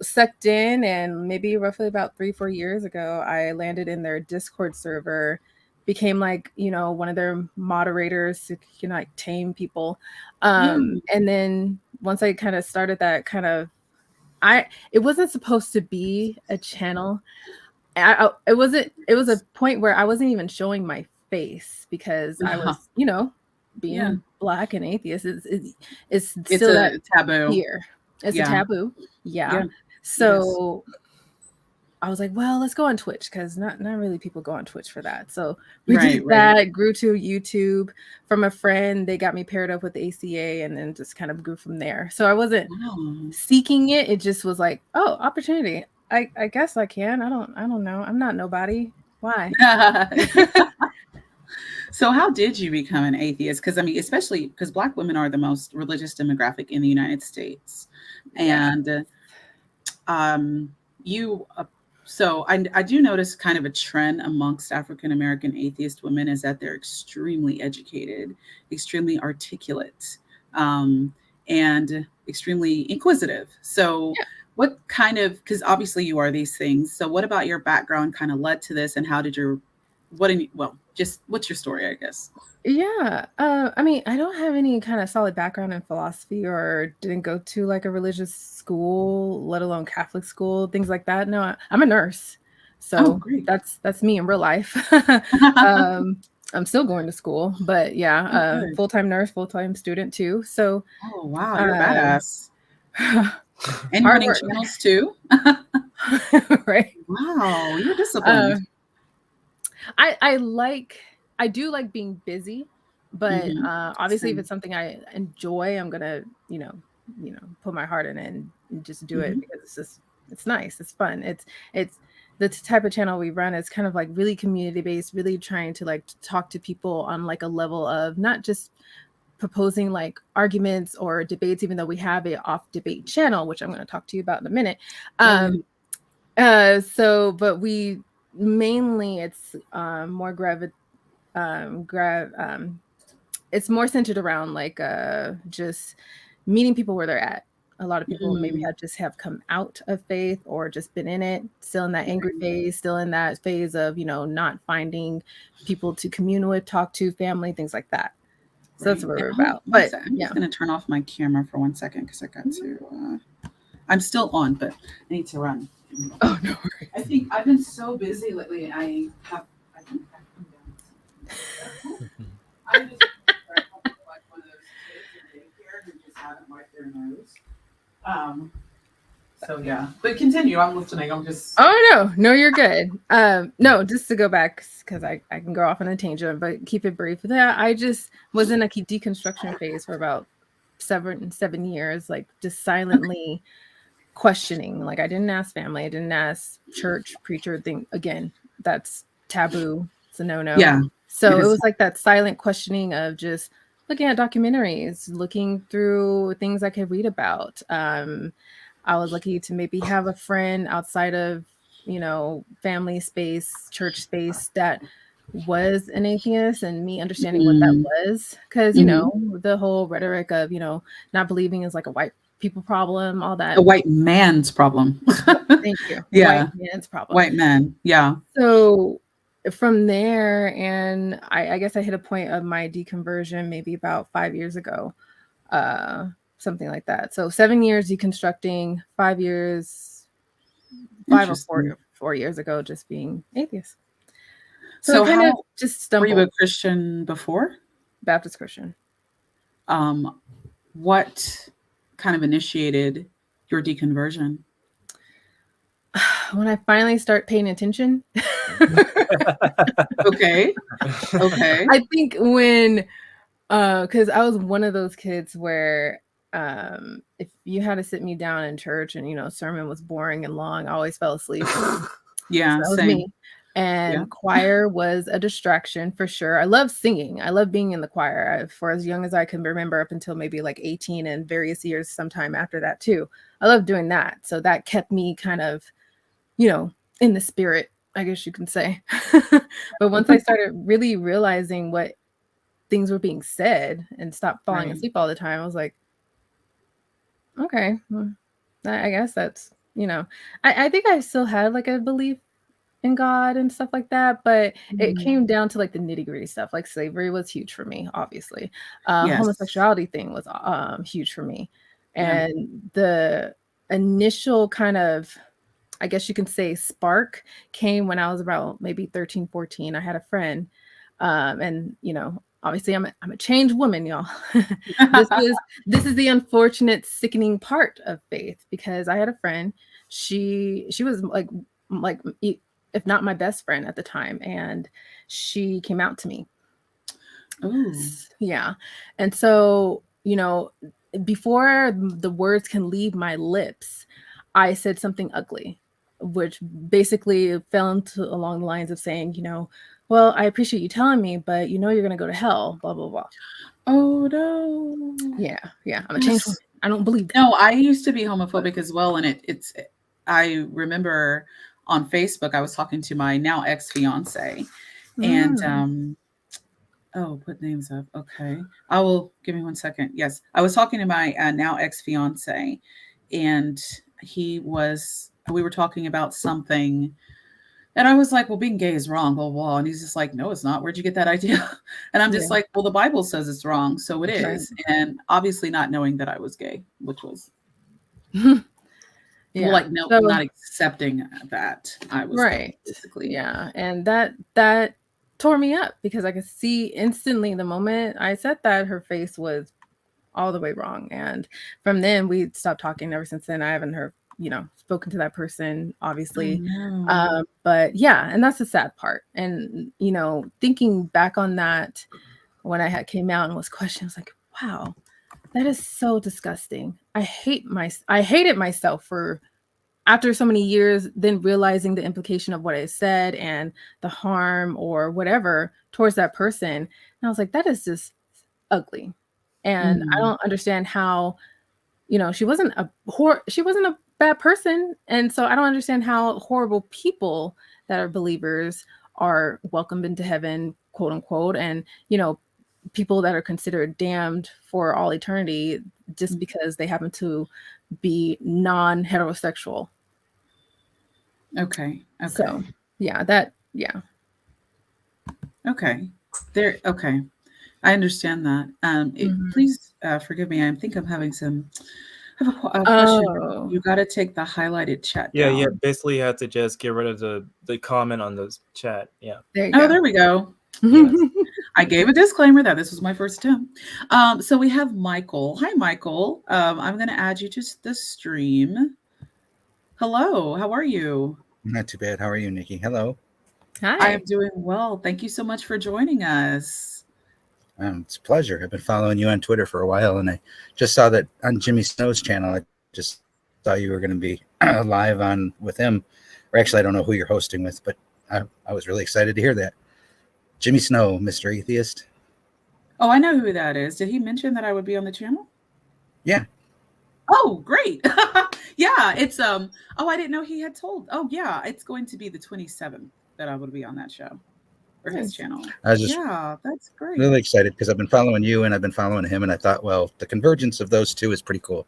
sucked in, and maybe roughly about 3, 4 years ago, I landed in their Discord server, became like one of their moderators to like tame people, and then once I kind of started that kind of, it wasn't supposed to be a channel. It was a point where I wasn't even showing my face because I was being Black and atheist it's still a that taboo here. It's a taboo. Yeah. Yeah, So I was like, well, let's go on Twitch, because not really people go on Twitch for that. So we did that, grew to YouTube from a friend. They got me paired up with the ACA, and then just kind of grew from there. So I wasn't seeking it. It just was like, oh, opportunity. I guess I can. I don't know. I'm not nobody. Why? So how did you become an atheist? Because I mean, especially because Black women are the most religious demographic in the United States, and so I do notice kind of a trend amongst African American atheist women is that they're extremely educated, extremely articulate, and extremely inquisitive. So what kind of, because obviously you are these things. So what about your background kind of led to this, and how did just what's your story, I guess? Yeah. I mean, I don't have any kind of solid background in philosophy, or didn't go to like a religious school, let alone Catholic school, things like that. No, I'm a nurse. So that's me in real life. I'm still going to school, but full-time nurse, full-time student too. So oh wow, you're badass. And running channels too. Right. Wow, you're disciplined. I do like being busy, but obviously if it's something I enjoy, I'm gonna put my heart in it and just do it, because it's nice, it's fun, it's the type of channel we run is kind of like really community based, really trying to like talk to people on like a level of not just proposing like arguments or debates, even though we have a off debate channel, which I'm going to talk to you about in a minute. But we mainly, it's more it's more centered around like just meeting people where they're at. A lot of people maybe have come out of faith, or just been in it, still in that angry phase, still in that phase of not finding people to commune with, talk to, family, things like that. So that's what we're about. But I'm just going to turn off my camera for 1 second, because I got to. I'm still on, but I need to run. Oh no worries. I think I've been so busy lately. I think I've come down. I'm just like one of those kids in daycare who just haven't wiped their nose. So yeah, but continue. I'm listening. I'm just. Oh no, you're good. No, just to go back, because I can go off on a tangent, but keep it brief. Yeah, I just was in a deconstruction phase for about 7 years, like just silently questioning. Like I didn't ask family, I didn't ask church, preacher thing. Again, that's taboo. It's a no-no. Yeah. So it was like that silent questioning of just looking at documentaries, looking through things I could read about. I was lucky to maybe have a friend outside of, family space, church space, that was an atheist, and me understanding what that was. Because, the whole rhetoric of, not believing is like a white people problem, all that. A white man's problem. Thank you. Yeah. White man's problem. White man. Yeah. So from there, and I guess I hit a point of my deconversion maybe about 5 years ago. Something like that. So 7 years deconstructing, 5 years, 5 or 4 years ago, just being atheist. So kind of just stumbled. Were you a Christian before? Baptist Christian. What kind of initiated your deconversion? When I finally start paying attention. Okay. I think when, because I was one of those kids where if you had to sit me down in church and sermon was boring and long, I always fell asleep. Yeah, so that was same. me. And choir was a distraction for sure. I love singing. I love being in the choir for as young as I can remember, up until maybe like 18 and various years sometime after that too. I love doing that. So that kept me kind of, in the spirit, I guess you can say. But once I started really realizing what things were being said and stopped falling asleep all the time, I was like, okay, well, I guess that's, I think I still had like a belief in God and stuff like that, but it came down to like the nitty-gritty stuff. Like slavery was huge for me, obviously. Homosexuality thing was huge for me. And the initial kind of, I guess you can say, spark came when I was about maybe 13, 14. I had a friend, and obviously I'm a changed woman, y'all. This is the unfortunate, sickening part of faith, because I had a friend. She was like if not my best friend at the time, and she came out to me. Ooh. Yeah. And so, before the words can leave my lips, I said something ugly, which basically fell into along the lines of saying, well, I appreciate you telling me, but you're going to go to hell, blah, blah, blah. Oh, no. Yeah. I'm a changed woman. I don't believe that. No, I used to be homophobic as well. And I remember on Facebook, I was talking to my now ex-fiance, and put names up. Okay. Give me 1 second. Yes. I was talking to my now ex-fiance, and we were talking about something, and I was like, well, being gay is wrong, blah, blah, blah. And he's just like, no, it's not. Where'd you get that idea? And I'm just like, well, the Bible says it's wrong. So it is. Right. And obviously not knowing that I was gay, which was not accepting that I was right. gay, basically. Yeah. And that tore me up, because I could see instantly the moment I said that her face was all the way wrong. And from then we stopped talking. Ever since then, I haven't spoken to that person, obviously. Oh, no. But yeah, and that's the sad part. And, thinking back on that, when I came out and was questioned, I was like, wow, that is so disgusting. I hated myself for, after so many years, then realizing the implication of what I said and the harm or whatever towards that person. And I was like, that is just ugly. And I don't understand how, she wasn't a bad person. And so I don't understand how horrible people that are believers are welcomed into heaven, quote unquote. And, people that are considered damned for all eternity just because they happen to be non-heterosexual. Okay. So yeah. Okay. Okay. I understand that. Please forgive me. I think I'm having I have a question. You got to take the highlighted chat down. Yeah. Basically, you have to just get rid of the comment on the chat. Yeah. There we go. Yes. I gave a disclaimer that this was my first attempt. So we have Michael. Hi, Michael. I'm going to add you to the stream. Hello. How are you? Not too bad. How are you, Nikki? Hello. Hi. I am doing well. Thank you so much for joining us. It's a pleasure. I've been following you on Twitter for a while, and I just saw that on Jimmy Snow's channel. I just thought you were going to be live on with him. Or actually, I don't know who you're hosting with, but I was really excited to hear that. Jimmy Snow, Mr. Atheist. Oh, I know who that is. Did he mention that I would be on the channel? Yeah. Oh, great. Yeah, it's I didn't know he had told. Oh, yeah, it's going to be the 27th that I would be on that show or his channel. That's great. Really excited because I've been following you and I've been following him, and I thought, well, the convergence of those two is pretty cool.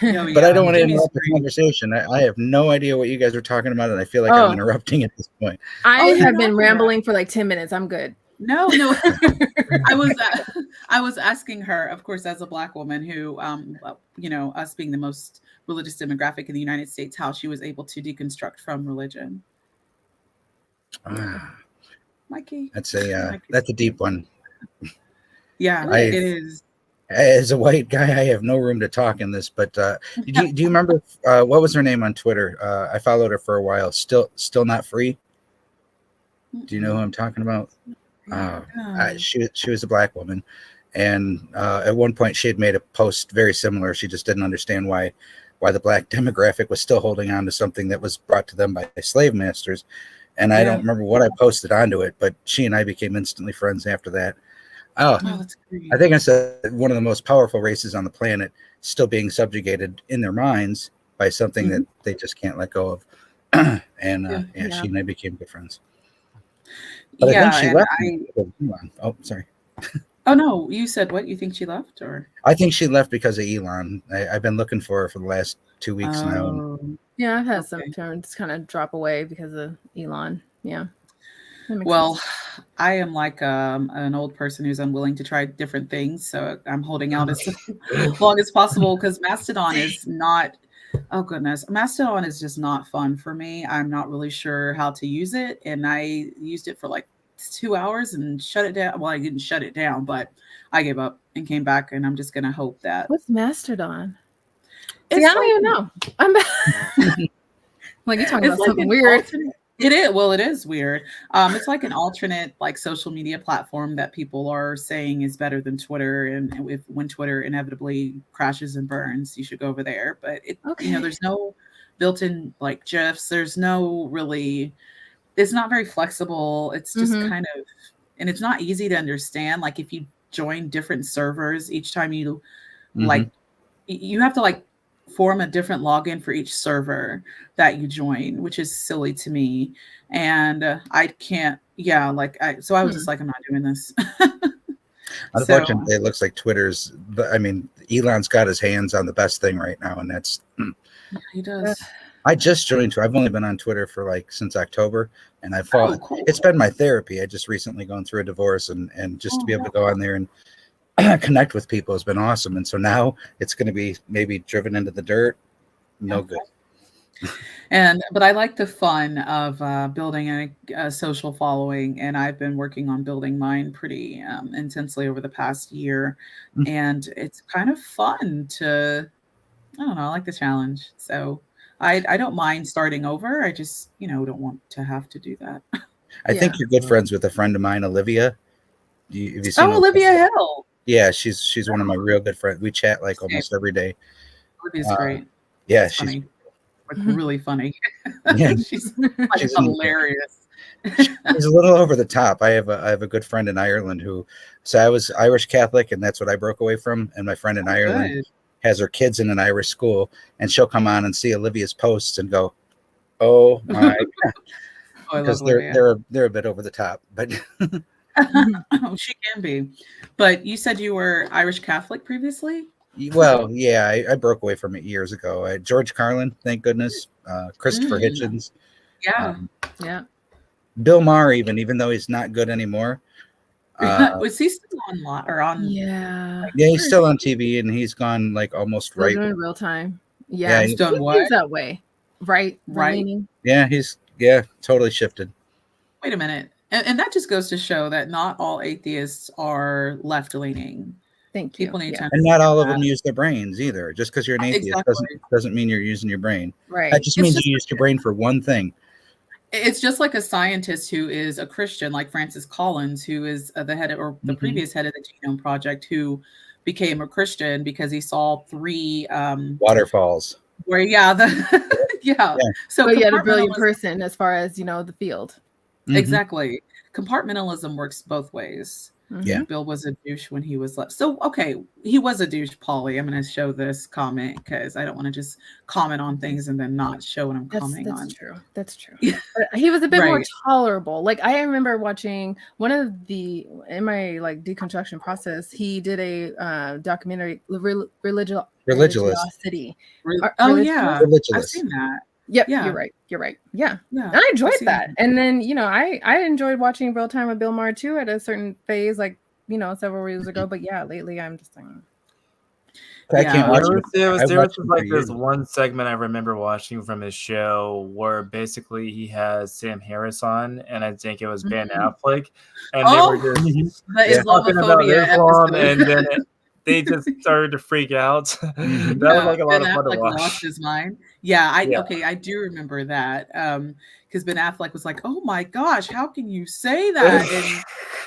But I don't want to interrupt the conversation. I have no idea what you guys are talking about, and I feel like I'm interrupting at this point. I have been rambling for like 10 minutes. I'm good. No. I was asking her, of course, as a Black woman who, us being the most religious demographic in the United States, how she was able to deconstruct from religion. Mikey. That's a deep one. Yeah, it is. As a white guy, I have no room to talk in this, but do you remember what was her name on Twitter? I followed her for a while. Still not free. Do you know who I'm talking about? She was a Black woman, and at one point she had made a post very similar. She just didn't understand why the Black demographic was still holding on to something that was brought to them by slave masters. and I Yeah. don't remember what I posted onto it, but she and I became instantly friends after that. Oh, Oh, that's great. I think I said one of the most powerful races on the planet still being subjugated in their minds by something that they just can't let go of. And Yeah. she and I became good friends. But Yeah, I think she and left. I. Elon. Oh, sorry. Oh no, you said what? You think she left, or? I think she left because of Elon. I've been looking for her for the last 2 weeks now. Oh, Yeah, I've had some okay. parents kind of drop away because of Elon. Yeah. That makes Well, sense. I am like an old person who's unwilling to try different things, so I'm holding out as long as possible because Mastodon is not. Oh goodness, Mastodon is just not fun for me. I'm not really sure how to use it, and I used it for like 2 hours and shut it down. Well, I didn't shut it down, but I gave up and came back, and I'm just gonna hope that What's Mastodon? it's See, I don't like even know. I'm like you talking it's about like something an weird. alternate. It is. Well, it is weird. It's like an alternate, like social media platform that people are saying is better than Twitter. And if when Twitter inevitably crashes and burns, you should go over there. But Okay. there's no built-in like GIFs. There's no really. It's not very flexible. It's just Mhm. kind of, and it's not easy to understand. Like if you join different servers each time you like, you have to like form a different login for each server that you join, which is silly to me. And I can't, yeah, like so I was just like, I'm not doing this. So Unfortunately, it looks like Twitter's. I mean, Elon's got his hands on the best thing right now, and that's. yeah, he does. I just joined Twitter. I've only been on Twitter for like since October, and I've fought. Oh, cool. It's been my therapy. I just recently gone through a divorce, and just to be able to go on there and connect with people has been awesome. And so now it's going to be maybe driven into the dirt. No good. But I like the fun of building a social following, and I've been working on building mine pretty intensely over the past year, and it's kind of fun to, I don't know, I like the challenge. So I don't mind starting over. I just don't want to have to do that. I think you're good friends with a friend of mine, Olivia. Have you seen Olivia Hill. Yeah, she's one of my real good friends. We chat like almost every day. Olivia's great. Yeah, She's she's funny. Like really funny. Yeah. She's like She's hilarious. She's a little over the top. I have a good friend in Ireland so I was Irish Catholic, and that's what I broke away from. And my friend in Ireland Good. has her kids in an Irish school, and she'll come on and see Olivia's posts and go, "Oh my!" Oh, I Because love Olivia. they're a bit over the top, but Oh, she can be. But you said you were Irish Catholic previously? well, yeah, I broke away from it years ago. George Carlin, thank goodness, Christopher Hitchens, Yeah. Yeah. Bill Maher, even though he's not good anymore. Was he still on or on? Yeah. Yeah, he's still on TV, and he's gone like almost Still right. doing real time. Yeah, Yeah. He's done He what? seems that way. Right. Right. Leaning. Yeah, he's totally shifted. Wait a minute. And that just goes to show that not all atheists are left leaning. Thank you. People need to And not all of understand them that. use their brains either. Just because you're an atheist Exactly. doesn't mean you're using your brain. Right. That just It's means just you used your brain for one thing. It's just like a scientist who is a Christian, like Francis Collins, who is the head or the previous head of the Genome Project, who became a Christian because he saw 3 Waterfalls. where yeah. So But yet a brilliant compartmentalism- person as far as, the field. Mhm. Exactly. Compartmentalism works both ways. Yeah. Bill was a douche when he was left. So, okay, he was a douche, Polly. I'm going to show this comment because I don't want to just comment on things and then not show what I'm commenting on. That's true. That's true. But he was a bit more Right. tolerable. Like I remember watching one of in my like deconstruction process, he did a documentary, Religiosity. Oh, yeah. I've Religious. seen that. Yep, Yeah. you're right. Yeah. Yeah. And I enjoyed I've seen that. that. And then, I enjoyed watching Real Time with Bill Maher too at a certain phase, like, several years ago. But yeah, lately I'm just like, I Yeah. can't watch it. There I've was watched him for like this years. one segment I remember watching from his show where basically he has Sam Harris on, and I think it was Ben Affleck, and they were just The talking about Islamophobia Islam, episode. and then they just started to freak out. That was like a lot of Ben fun to Affleck watch. lost his mind. Yeah, Yeah. okay, I do remember that. Because Ben Affleck was like, "Oh my gosh, how can you say that?"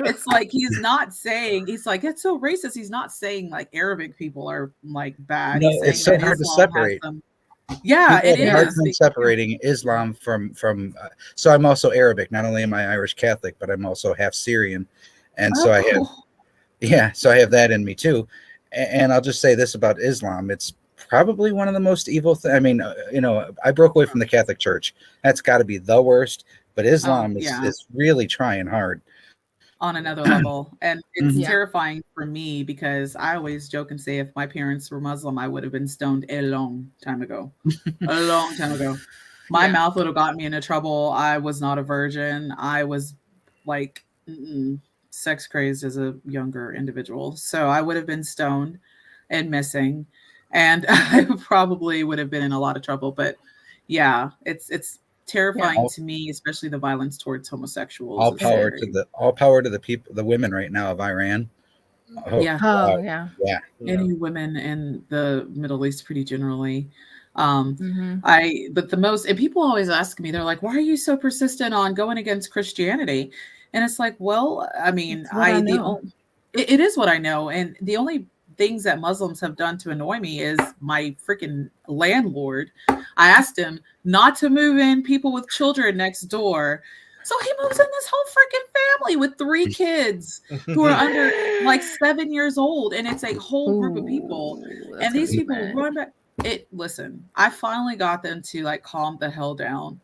And it's like he's like, "That's so racist." He's not saying like Arabic people are like bad. No, He's saying it's so that hard to Islam has separate. some Yeah, People it have a hard is. time separating Islam from so I'm also Arabic. Not only am I Irish Catholic, but I'm also half Syrian, and so Oh, I have yeah, so I have that in me too. And I'll just say this about Islam: it's probably one of the most evil. I mean, I broke away from the Catholic Church. That's got to be the worst. But Islam yeah. is really trying hard. On another level. And it's Mhm. Yeah. terrifying for me because I always joke and say if my parents were Muslim, I would have been stoned a long time ago. A long time ago. My Yeah. mouth would have gotten me into trouble. I was not a virgin. I was like sex crazed as a younger individual. So I would have been stoned and missing. And I probably would have been in a lot of trouble. But yeah, it's terrifying to me, especially the violence towards homosexuals. All is power very- to the people, the women right now of Iran. Oh, Yeah. Oh, wow. yeah. Yeah. Any women in the Middle East pretty generally. Mhm. But the most, and people always ask me, they're like, why are you so persistent on going against Christianity? And it's like, well, I mean, It's what I know. It is what I know. And the only things that Muslims have done to annoy me is my freaking landlord. I asked him not to move in people with children next door. So he moves in this whole freaking family with 3 kids who are under like 7 years old. And it's a whole group of people. Ooh, that's And gonna these be people bad. run back. Listen, I finally got them to like calm the hell down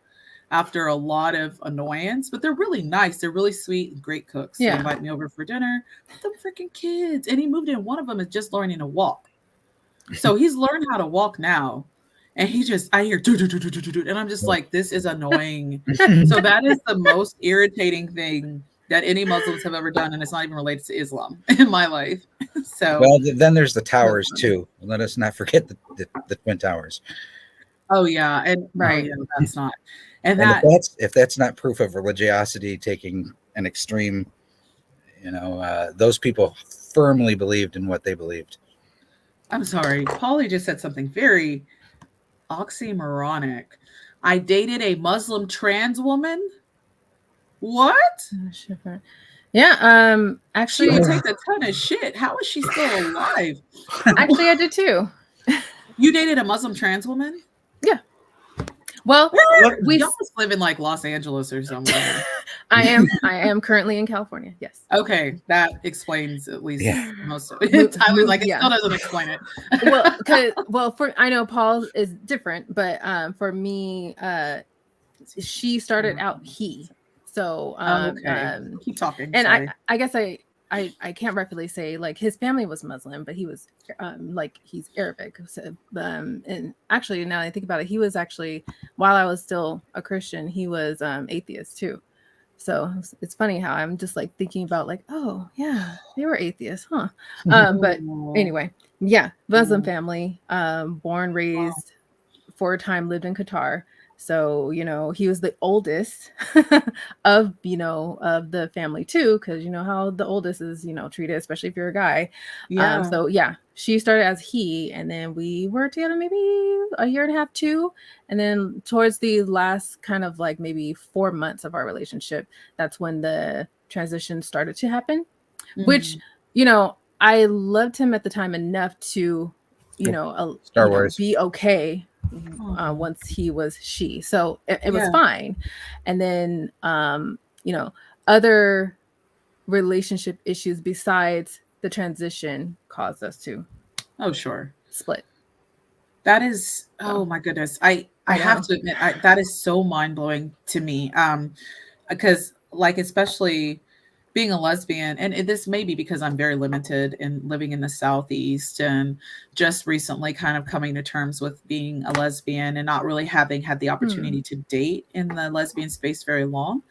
after a lot of annoyance, but they're really nice. They're really sweet and great cooks. They Yeah. invite me over for dinner. But them freaking kids. And he moved in. One of them is just learning to walk. So he's learned how to walk now. And I hear, and I'm just like, this is annoying. So that is the most irritating thing that any Muslims have ever done. And it's not even related to Islam in my life. So, Well, then there's the towers too. Let us not forget the Twin Towers. oh yeah. And Right. oh, yeah, that's not. And And that, if that's not proof of religiosity taking an extreme, those people firmly believed in what they believed. I'm sorry. Polly just said something very oxymoronic. I dated a Muslim trans woman. What? Yeah. She Actually, would take a ton of shit. How is she still alive? actually, I did too. You dated a Muslim trans woman? Well, we Y'all must live in like Los Angeles or somewhere. I am currently in California. Yes. Okay, that explains at least most of Mo- it. Tyler's like, it yeah. still doesn't explain it. I know Paul is different, but for me, she started out he. So Okay. Keep talking. and Sorry. I guess I can't rightfully say like his family was Muslim, but he was like he's Arabic. So, and actually now that I think about it, he was actually, while I was still a Christian, he was atheist too. So it's funny how I'm just like thinking about like, oh yeah, they were atheists, huh? But anyway, yeah, Muslim family, born, raised, for a time lived in Qatar. So, he was the oldest of the family too, because you know how the oldest is, treated, especially if you're a guy. Yeah. So yeah, she started as he, and then we were together maybe a year and a half, 2. And then towards the last kind of like maybe 4 months of our relationship, that's when the transition started to happen, which, I loved him at the time enough to, Star Wars. be okay once he was she. So it was Yeah. fine. And then, other relationship issues besides the transition caused us to Oh, sure. split. That is, oh my goodness. I have to admit, that is so mind blowing to me. Because like, especially being a lesbian, and this may be because I'm very limited in living in the Southeast and just recently kind of coming to terms with being a lesbian and not really having had the opportunity to date in the lesbian space very long.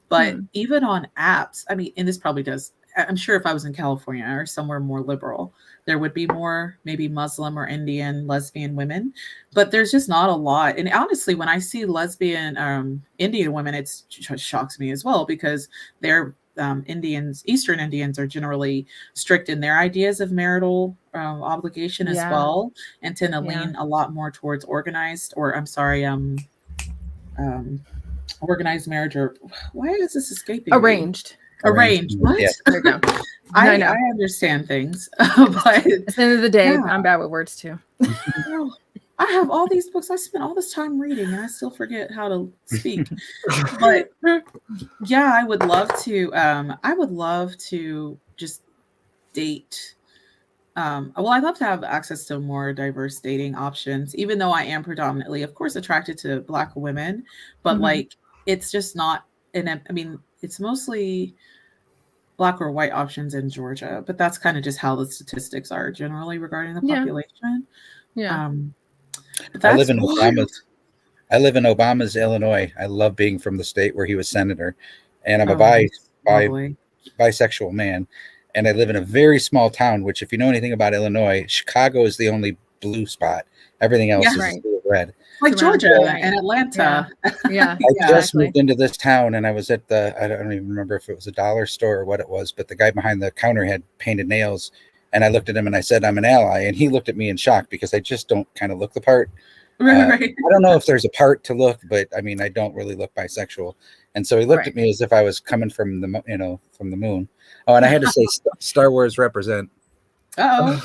But even on apps, I mean, and this probably does, I'm sure if I was in California or somewhere more liberal, there would be more maybe Muslim or Indian lesbian women, but there's just not a lot. And honestly, when I see lesbian Indian women, it shocks me as well, because they're Eastern Indians are generally strict in their ideas of marital obligation as well, and tend to lean a lot more towards organized organized marriage, or why is this escaping me? Arranged. What? Yeah. There you go. I know. understand things, but At the end of the day, Yeah. I'm bad with words too. I have all these books. I spent all this time reading, and I still forget how to speak. But yeah, I would love to. I would love to just date. Well, I'd love to have access to more diverse dating options, even though I am predominantly, of course, attracted to Black women, but Mhm. like it's just not. And I mean, it's mostly Black or white options in Georgia, but that's kind of just how the statistics are generally regarding the Yeah. population. Yeah. But I that's live in wild. Obama's Illinois. I love being from the state where he was senator, and I'm a That's lovely. bisexual man, and I live in a very small town. Which, if you know anything about Illinois, Chicago is the only blue spot. Everything else Yeah. is Right. blue or red. Like Surrounded Georgia by- and Atlanta. Yeah. I just Exactly. moved into this town, and I was at I don't even remember if it was a dollar store or what it was, but the guy behind the counter had painted nails, and I looked at him and I said, "I'm an ally," and he looked at me in shock because I just don't kind of look the part. Right. I don't know if there's a part to look, but I mean, I don't really look bisexual. And so he looked at me as if I was coming from from the moon. Oh, and I had to say, Star Wars represent. Uh-oh.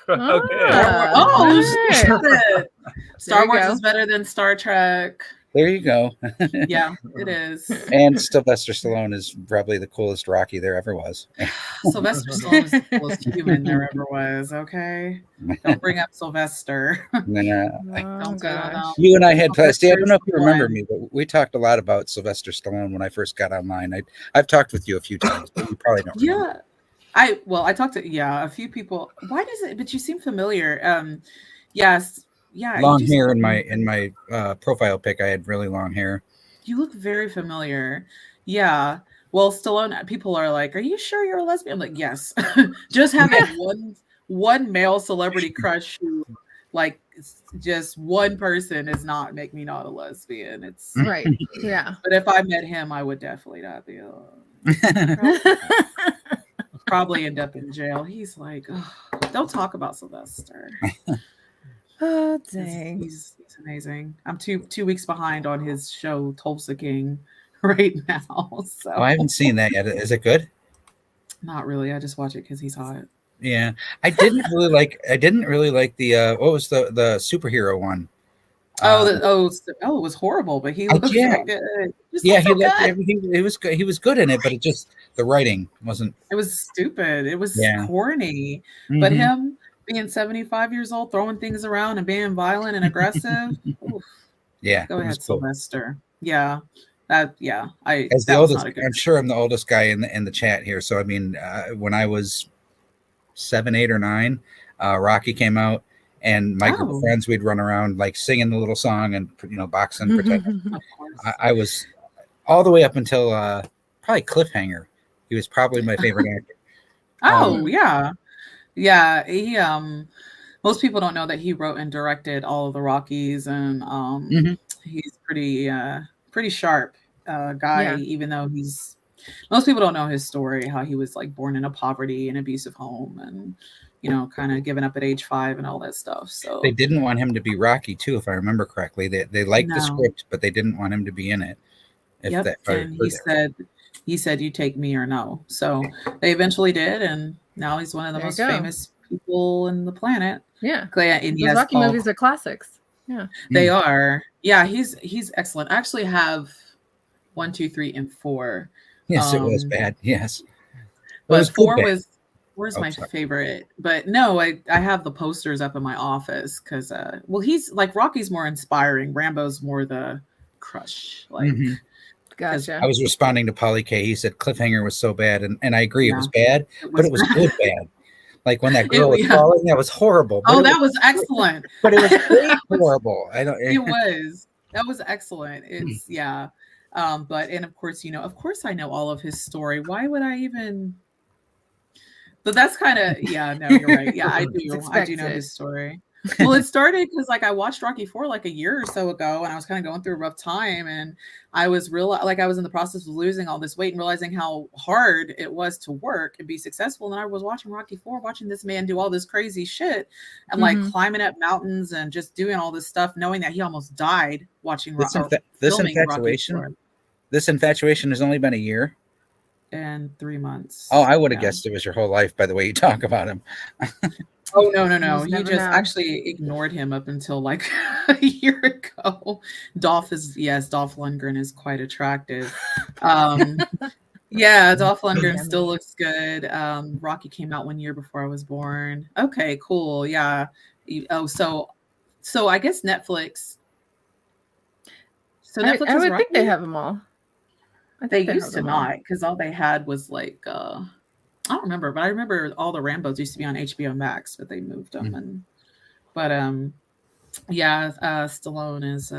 Okay. Ah, Shit. Star you Wars go. is better than Star Trek. There you go. Yeah, it is. And Sylvester Stallone is probably the coolest Rocky there ever was. Sylvester Stallone is the coolest human there ever was, okay? Don't bring up Sylvester. And then, Oh, Don't do gosh. that. you and I had see, I don't know if you Sylvester's remember one. me, but we talked a lot about Sylvester Stallone when I first got online. I've talked with you a few times, but you probably don't remember. Yeah. I talked to a few people. Why does it, but you seem familiar. Yes. Yeah. Long you just- hair in my profile pic. I had really long hair. You look very familiar. Yeah. Well, Stallone, people are like, "Are you sure you're a lesbian?" I'm like, "Yes." Just having one male celebrity crush who, like, just one person does not make me not a lesbian. It's Right. Yeah. but if I met him, I would definitely not be. Probably end up in jail. He's like, "Ugh, don't talk about Sylvester. Oh, He's, dang. he's amazing. I'm 2 weeks behind on his show Tulsa King right now. So Oh, I haven't seen that yet. Is it good? not really. I just watch it because he's hot. Yeah, I didn't really like. I didn't really like the what was the superhero one? It was horrible, but he looked yeah. so good. Just Yeah, looked he so looked good. everything. It was good. He was good in it, but it just the writing wasn't. It was stupid. It was Yeah. corny. But Mhm. him being 75 years old, throwing things around and being violent and aggressive. Oof. Yeah, Go it ahead, was cool. Sylvester. Yeah. As As the that was oldest, not a good I'm sure I'm the oldest guy in the chat here. So I mean, when I was 7, 8, or 9, Rocky came out, and my group Oh. of friends, we'd run around like singing the little song and boxing, pretending. Of course. I was all the way up until probably Cliffhanger. He was probably my favorite actor. Oh, yeah. Yeah. He most people don't know that he wrote and directed all of the Rockies, and Mhm. he's pretty sharp guy, Yeah. even though most people don't know his story, how he was like born in a poverty and abusive home, and kind of given up at age 5 and all that stuff. So They didn't want him to be Rocky too, if I remember correctly. They liked the No. script, but they didn't want him to be in it. Yep, if I and heard that. he said, "You take me or no." So they eventually did, and now he's one of the There you most go. famous people in the planet. Yeah. And he Those has Rocky called- movies are classics. Yeah. They are. Yeah, he's excellent. I actually have 1, 2, 3, and 4. Yes, it was um, bad. Yes, It But was good 4 bad. was Oh, my sorry. favorite. But no, I have the posters up in my office because he's like Rocky's more inspiring. Rambo's more the crush. Like Mhm. Gotcha. I was responding to Polly K. He said Cliffhanger was so bad, and I agree, it was bad, it but it was good bad. Like when that It- girl was yeah. falling, that was horrible. But Oh, it that was excellent. but it was great horrible. I don't. It was. That was excellent. It's yeah. But and of course, I know all of his story. Why would I even? But that's kind of no, you're right. Yeah, I do. It's I do know expected. his story. Well, it started because I watched Rocky 4 like a year or so ago, and I was kind of going through a rough time, and I was I was in the process of losing all this weight and realizing how hard it was to work and be successful. And I was watching Rocky 4, watching this man do all this crazy shit and like Mhm. climbing up mountains and just doing all this stuff, knowing that he almost died watching This Rocky. infatuation. This infatuation has only been a year. In 3 months. Oh, I would have Yeah. guessed it was your whole life by the way you talk about him. Oh no, no, You no. just He never just know. actually ignored him up until like a year ago. Dolph Lundgren is quite attractive. Um, yeah, Dolph Lundgren Damn still it. looks good. Rocky came out 1 year before I was born. Okay, cool. Yeah. Oh, so I guess Netflix. So Netflix I is would think they Rocky? have them all. I They think they have used to them all. not, because all they had was like I don't remember, but I remember all the Rambos used to be on HBO Max, but they moved them but yeah, Stallone is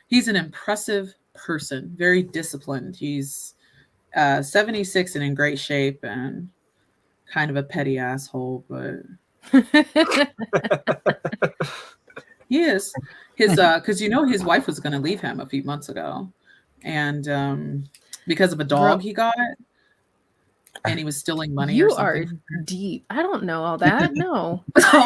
he's an impressive person, very disciplined. He's 76 and in great shape and kind of a petty asshole, but he is. His because his wife was going to leave him a few months ago, and because of a Bro, dog he got, and he was stealing money or you are something. deep. I don't know all that. No. So,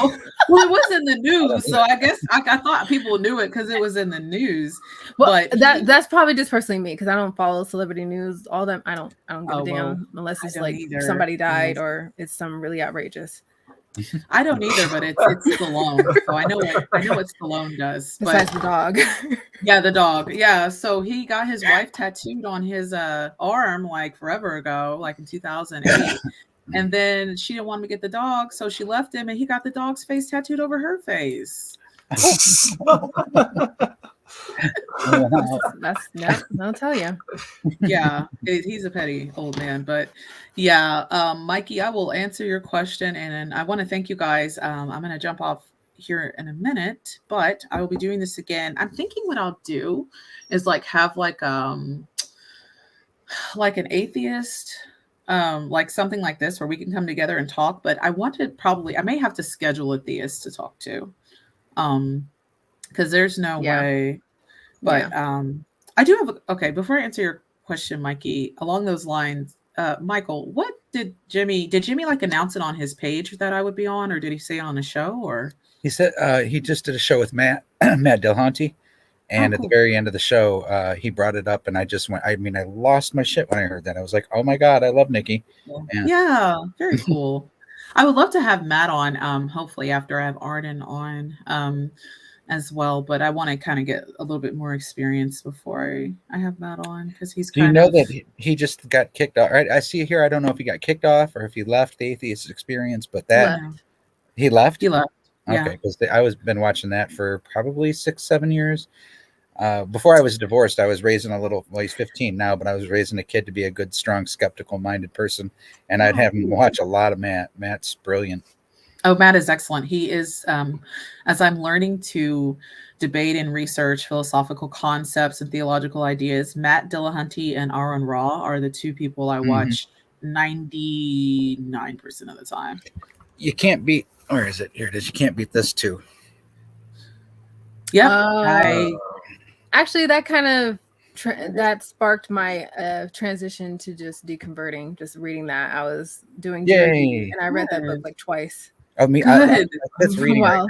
well, it was in the news, so I guess I thought people knew it because it was in the news. Well, But that's probably just personally me because I don't follow celebrity news. All them I don't give Oh, a damn well, unless I it's don't like either, somebody died unless or it's some really outrageous. I don't either, but it's Stallone, so I know what Stallone does. Besides But the dog. yeah, the dog. Yeah, so he got his wife tattooed on his arm like forever ago, like in 2008. And then she didn't want him to get the dog, so she left him, and he got the dog's face tattooed over her face. That's I'll tell you. Yeah, he's a petty old man, but yeah, Mikey, I will answer your question, and I want to thank you guys. I'm going to jump off here in a minute, but I will be doing this again. I'm thinking what I'll do is like have like an atheist, like something like this where we can come together and talk. But I may have to schedule a theist to talk to, because there's no way. But I do have okay. Before I answer your question, Mikey, along those lines, Michael, what did Jimmy like announce it on his page that I would be on, or did he say it on the show? Or he said he just did a show with Matt Dillahunty, and at the very end of the show, he brought it up, and I just went. I mean, I lost my shit when I heard that. I was like, "Oh my god, I love Nikki." Yeah, very cool. I would love to have Matt on. Hopefully after I have Arden on. As well, but I want to kind of get a little bit more experience before I have Matt on because he's. Do you know that he just got kicked off? Right, I see here. I don't know if he got kicked off or if he left the atheist experience, but that he left. He left. Okay, because I was been watching that for probably 6-7 years. Before I was divorced, I was raising a little. Well, he's 15 now, but I was raising a kid to be a good, strong, skeptical-minded person, and I'd have him watch a lot of Matt. Matt's brilliant. Oh, Matt is excellent. He is, as I'm learning to debate and research philosophical concepts and theological ideas, Matt Dillahunty and Aaron Ra are the two people I watch 99% of the time. You can't beat, where is it? Here it is. You can't beat this too. Yeah. Actually, that kind of that sparked my transition to just deconverting, just reading that. I was doing Yay. and I read that book like twice. Oh, me, I'm fifth reading. Wow.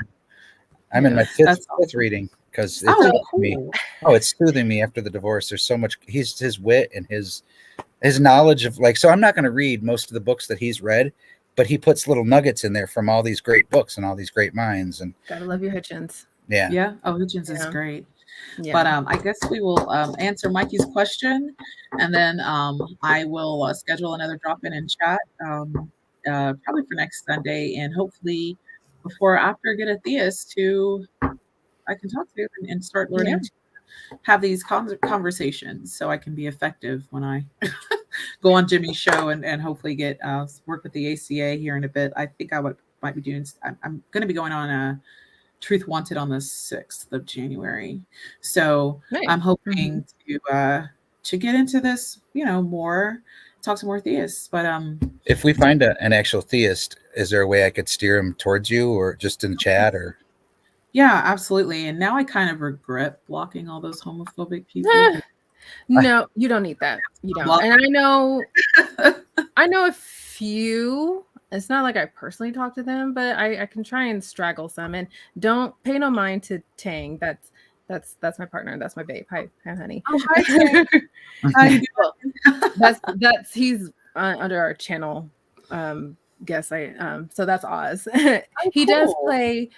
I'm in my fifth reading because it's soothing me after the divorce. There's so much. His wit and his knowledge of so I'm not going to read most of the books that he's read, but he puts little nuggets in there from all these great books and all these great minds. And gotta love your Hitchens. Yeah. Oh, Hitchens is great. Yeah. But I guess we will answer Mikey's question, and then I will schedule another drop-in and chat. Probably for next Sunday, and hopefully before or after get a theist who I can talk to and start learning to have these conversations so I can be effective when I go on Jimmy's show and hopefully get work with the ACA here in a bit. I think might be doing. I'm going to be going on a Truth Wanted on the 6th of January, so I'm hoping to get into this, more. Talk to more theists, but if we find an actual theist, is there a way I could steer him towards you, or just in chat, or? Yeah, absolutely. And now I kind of regret blocking all those homophobic people. No, you don't need that. You don't. And I know a few. It's not like I personally talk to them, but I can try and straggle some. And don't pay no mind to Tang. That's my partner. That's my babe. Hi, honey. Oh, hi. That's he's under our channel guest. So that's Oz. Oh, He does cool. play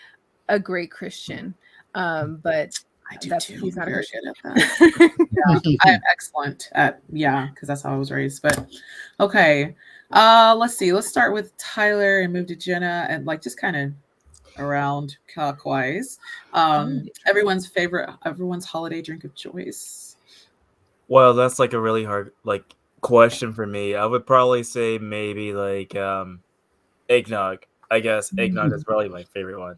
a great Christian, but I do that's too. he's I'm not a very Christian. good at that. Yeah, I'm excellent at because that's how I was raised. But okay, let's see. Let's start with Tyler and move to Jenna and like just kind of around clockwise. Everyone's holiday drink of choice. Well, that's like a really hard like question for me. I would probably say maybe like eggnog. I guess eggnog is probably my favorite one.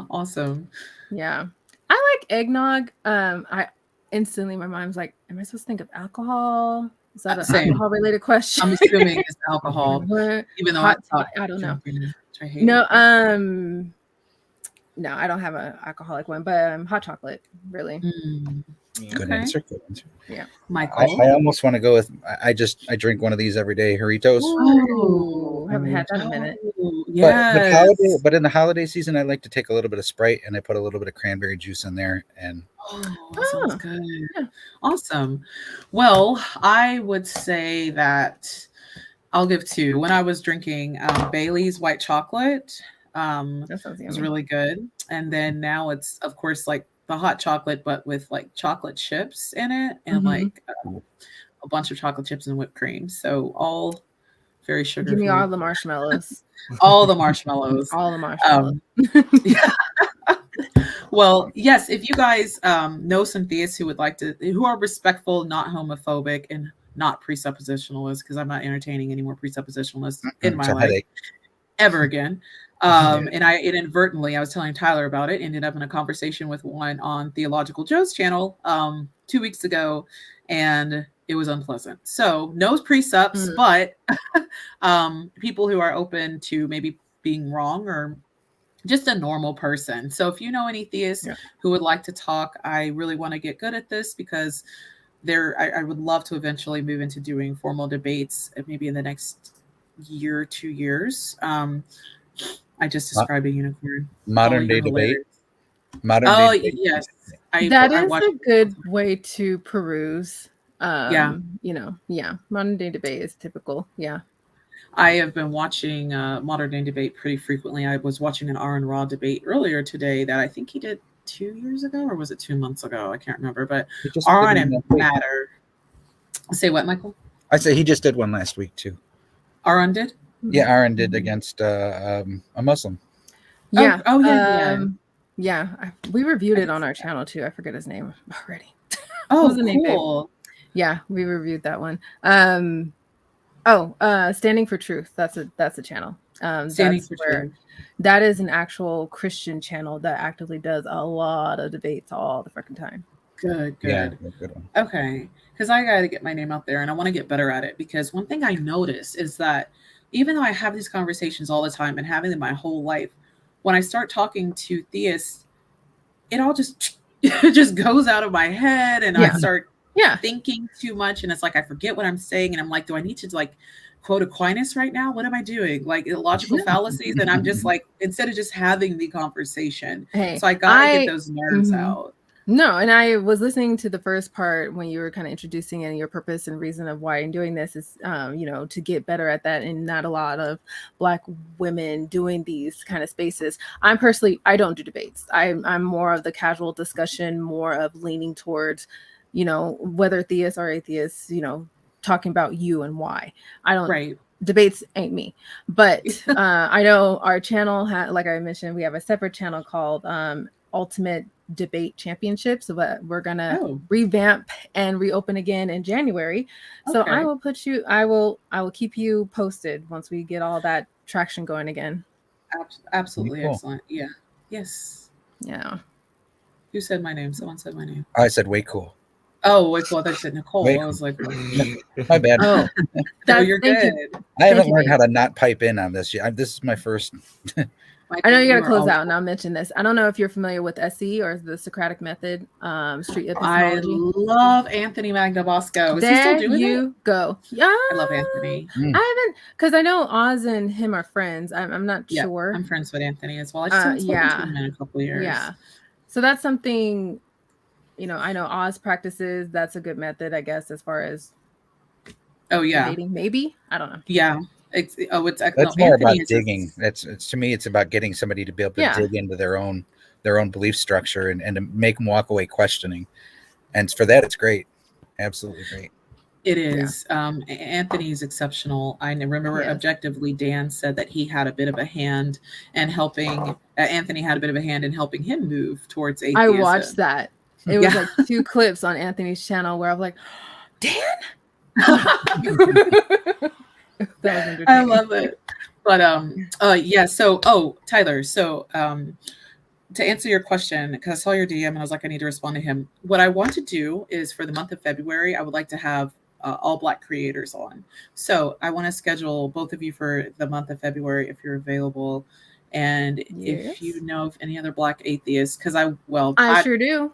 Awesome. Yeah, I like eggnog. I instantly my mind's like, am I supposed to think of alcohol? Is that an Same. alcohol related question? I'm assuming it's alcohol, What? even though Hot I thought I don't know. drinking, which I hate. No, no, I don't have an alcoholic one, but hot chocolate, really. Good Okay. answer. Good answer. Michael. I almost want to go with. I drink one of these every day. Doritos. Oh, haven't had that in a minute. Yes. But in the holiday season, I like to take a little bit of Sprite and I put a little bit of cranberry juice in there. And That sounds Oh, good. yeah. Awesome. Well, I would say that I'll give two. When I was drinking Bailey's white chocolate, That sounds it was yummy. really good. And then now it's, of course, like the hot chocolate, but with like chocolate chips in it and Mhm. like a bunch of chocolate chips and whipped cream. So all very sugar. Give me all the marshmallows. all the marshmallows. All the marshmallows. Yeah. Well, yes, if you guys know some theists who would like to, who are respectful, not homophobic, and not presuppositionalists, because I'm not entertaining any more presuppositionalists in my it's a life headache. ever again. And I inadvertently, I was telling Tyler about it, ended up in a conversation with one on Theological Joe's channel 2 weeks ago, and it was unpleasant. So no precepts, but people who are open to maybe being wrong or just a normal person. So if you know any theists who would like to talk, I really want to get good at this because I would love to eventually move into doing formal debates, maybe in the next year, 2 years. I just described a unicorn. Modern day You're debate. hilarious. Modern Oh day debate. yes, That I is watched a good way to peruse. Yeah. Modern day debate is typical. Yeah. I have been watching Modern Day Debate pretty frequently. I was watching an Aaron Raw debate earlier today that I think he did 2 years ago, or was it 2 months ago? I can't remember. But He just Aaron did and one last week. Matter. Say what, Michael? I say he just did one last week too. Aaron did? Yeah, Aaron did against a Muslim. Yeah. Oh, yeah. Yeah. We reviewed it on our channel too. I forget his name already. Oh, was the name, babe? cool. Yeah, we reviewed that one. Standing for Truth. That's a channel. Standing That's for where- Truth. That is an actual Christian channel that actively does a lot of debates all the freaking time. Good. Yeah, good one. Okay. Because I got to get my name out there and I want to get better at it. Because one thing I notice is that even though I have these conversations all the time and having them my whole life, when I start talking to theists, it all just it just goes out of my head and I start thinking too much. And it's like I forget what I'm saying. And I'm like, do I need to like quote Aquinas right now? What am I doing? Like illogical fallacies. And I'm just like, instead of just having the conversation. Hey, so I gotta get those nerves out. No, and I was listening to the first part when you were kind of introducing and your purpose and reason of why I'm doing this is, to get better at that, and not a lot of Black women doing these kind of spaces. I don't do debates. I'm more of the casual discussion, more of leaning towards, whether theists or atheists, talking about you and why. I don't. Right. Debates ain't me, but I know our channel like I mentioned, we have a separate channel called Ultimate Debate Championship, so we're gonna revamp and reopen again in January. So I will I will keep you posted once we get all that traction going again. Absolutely Cool. excellent. Yeah. Yes. Yeah. Who said my name? Someone said my name. I said way cool. Oh, wait, well, they said Nicole. Wait. I was like, My bad. Oh, you're good. I haven't you, learned babe. how to not pipe in on this yet. This is my first. I know you got to are close all- out, and I'll mention this. I don't know if you're familiar with SE or the Socratic method, street I epistemology. love Anthony Magnabosco. Is he still There doing you it? go. Yeah, I love Anthony. I haven't, because I know Oz and him are friends. I'm not Yeah, sure. I'm friends with Anthony as well. I just haven't spoken to him in a couple of years. Yeah. So that's something, I know Oz practices. That's a good method, I guess, as far as Oh, yeah. debating. Maybe. I don't know. Yeah. It's That's no, more about Anthony is digging. It's to me, it's about getting somebody to be able to Yeah. dig into their own belief structure and to make them walk away questioning. And for that, it's great. Absolutely great. It is. Anthony is exceptional. I remember Yes. objectively, Dan said that he had a bit of a hand in helping. Anthony had a bit of a hand in helping him move towards I atheism. watched that. It was Yeah. like 2 clips on Anthony's channel where I'm like, Dan. That was entertaining. I love it. But yeah. So Tyler. So to answer your question, because I saw your DM and I was like, I need to respond to him. What I want to do is for the month of February, I would like to have all Black creators on. So I want to schedule both of you for the month of February if you're available. And if you know of any other Black atheists, because I sure do.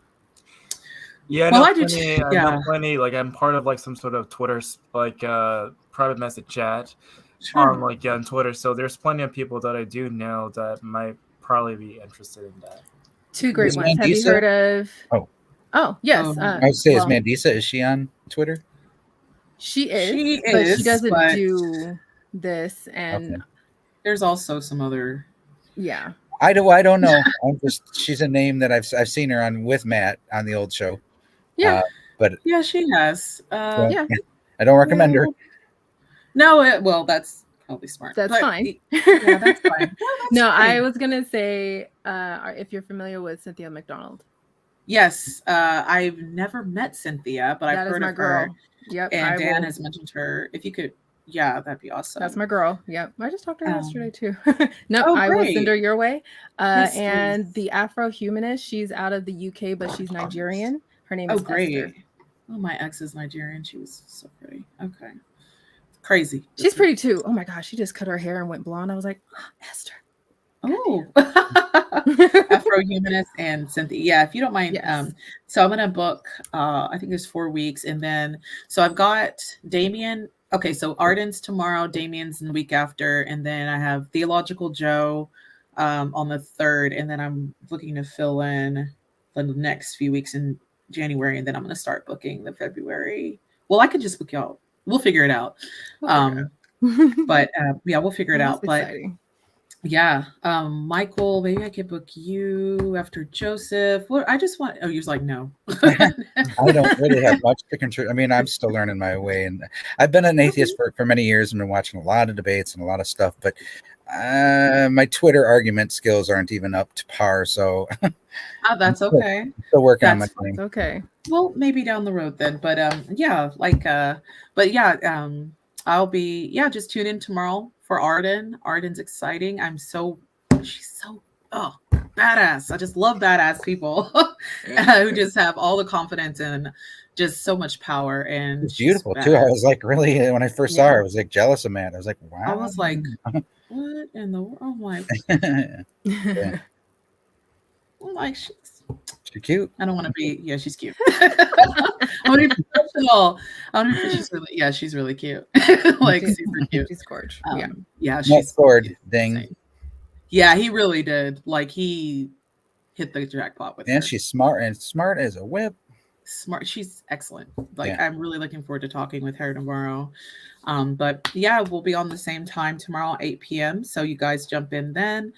Yeah, Well, no, I do plenty. too, I yeah. know plenty. Like I'm part of like some sort of Twitter like private message chat Sure. on like on Twitter. So there's plenty of people that I do know that might probably be interested in that. 2 great Is ones. Have you Mandisa- heard of? Oh. Yes. I I would say, well, is Mandisa, is she on Twitter? She is, She but is, she doesn't but- do this. And Okay. There's also some other. yeah. I don't know. She's a name that I've seen her on with Matt on the old show. Yeah. But Yeah, she has. Yeah. I don't recommend her. No, well, that's probably smart. That's but- fine. Yeah, that's fine. No, I fine. was gonna say if you're familiar with Cynthia McDonald. Yes, I've never met Cynthia, but I've That is heard my of her. girl. Yep. And I Dan will- has mentioned her. If you could, yeah, that'd be awesome. That's my girl. Yep. I just talked to her yesterday too. No, Oh, I will great. send her your way. Yes, And please. the Afro Humanist, she's out of the UK, but she's Nigerian. Her name Oh, is great. Esther. Oh, my ex is Nigerian. She was so pretty. Okay. Crazy. She's pretty too. Oh my gosh, she just cut her hair and went blonde. I was like, Esther. Oh. Afro Humanist and Cynthia. Yeah, if you don't mind. Yes. So I'm gonna book I think there's 4 weeks, and then so I've got Damien. Okay, so Arden's tomorrow, Damien's in the week after, and then I have Theological Joe on the 3rd, and then I'm looking to fill in the next few weeks in January, and then I'm gonna start booking the February. Well, I could just book y'all. We'll figure it out. But yeah, we'll figure it That's out. But exciting. yeah, Michael, maybe I could book you after Joseph. What I just want. Oh, you're like no. I don't really have much to contribute. I mean, I'm still learning my way, and I've been an atheist for many years and been watching a lot of debates and a lot of stuff, but my Twitter argument skills aren't even up to par. So Oh, that's okay. still working on my That's thing. Okay. Well, maybe down the road then. But yeah, I'll be just tune in tomorrow for Arden. Arden's exciting. She's so badass. I just love badass people who just have all the confidence and just so much power. And It's she's beautiful too. I badass. was like, really, when I first saw her, I was like jealous of Matt. I was like, wow. I was like, what in the world? I'm like, she's cute. I don't want to be. Yeah, she's cute. I want to be professional. She's really cute. Like super cute. She's gorgeous. Yeah, Matt she's scored. Ding. insane. Yeah, he really did. Like he hit the jackpot with her. And she's smart as a whip. Smart. She's excellent. Like Yeah. I'm really looking forward to talking with her tomorrow. But yeah, we'll be on the same time tomorrow, 8 p.m. So you guys jump in then.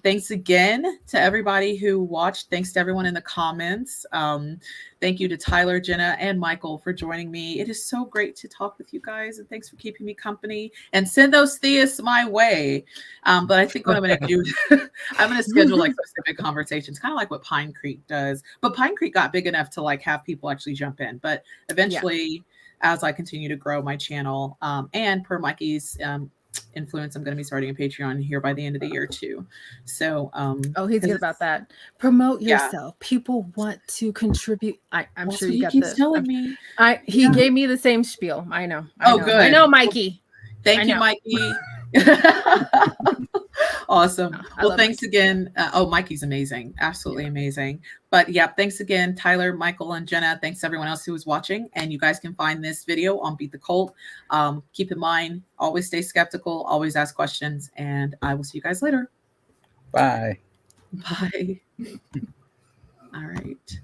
Thanks again to everybody who watched. Thanks to everyone in the comments. Thank you to Tyler, Jenna, and Michael for joining me. It is so great to talk with you guys, and thanks for keeping me company. And send those theists my way. But I think what I'm going to do, I'm going to schedule like specific conversations, kind of like what Pine Creek does. But Pine Creek got big enough to like have people actually jump in. But eventually, as I continue to grow my channel, and per Mikey's influence, I'm going to be starting a Patreon here by the end of the year too. So He's good about that. Promote Yeah. yourself. People want to contribute. I'm that's sure what you he got keeps this. telling me. He gave me the same spiel. I know. Oh, know. good. I know, Mikey. Thank I you, know. Mikey. Awesome. I Well, love thanks again. Mikey's amazing. Absolutely amazing. But yeah, thanks again, Tyler, Michael, and Jenna. Thanks to everyone else who was watching. And you guys can find this video on Beat the Cult. Keep in mind, always stay skeptical, always ask questions, and I will see you guys later. Bye. Bye. All right.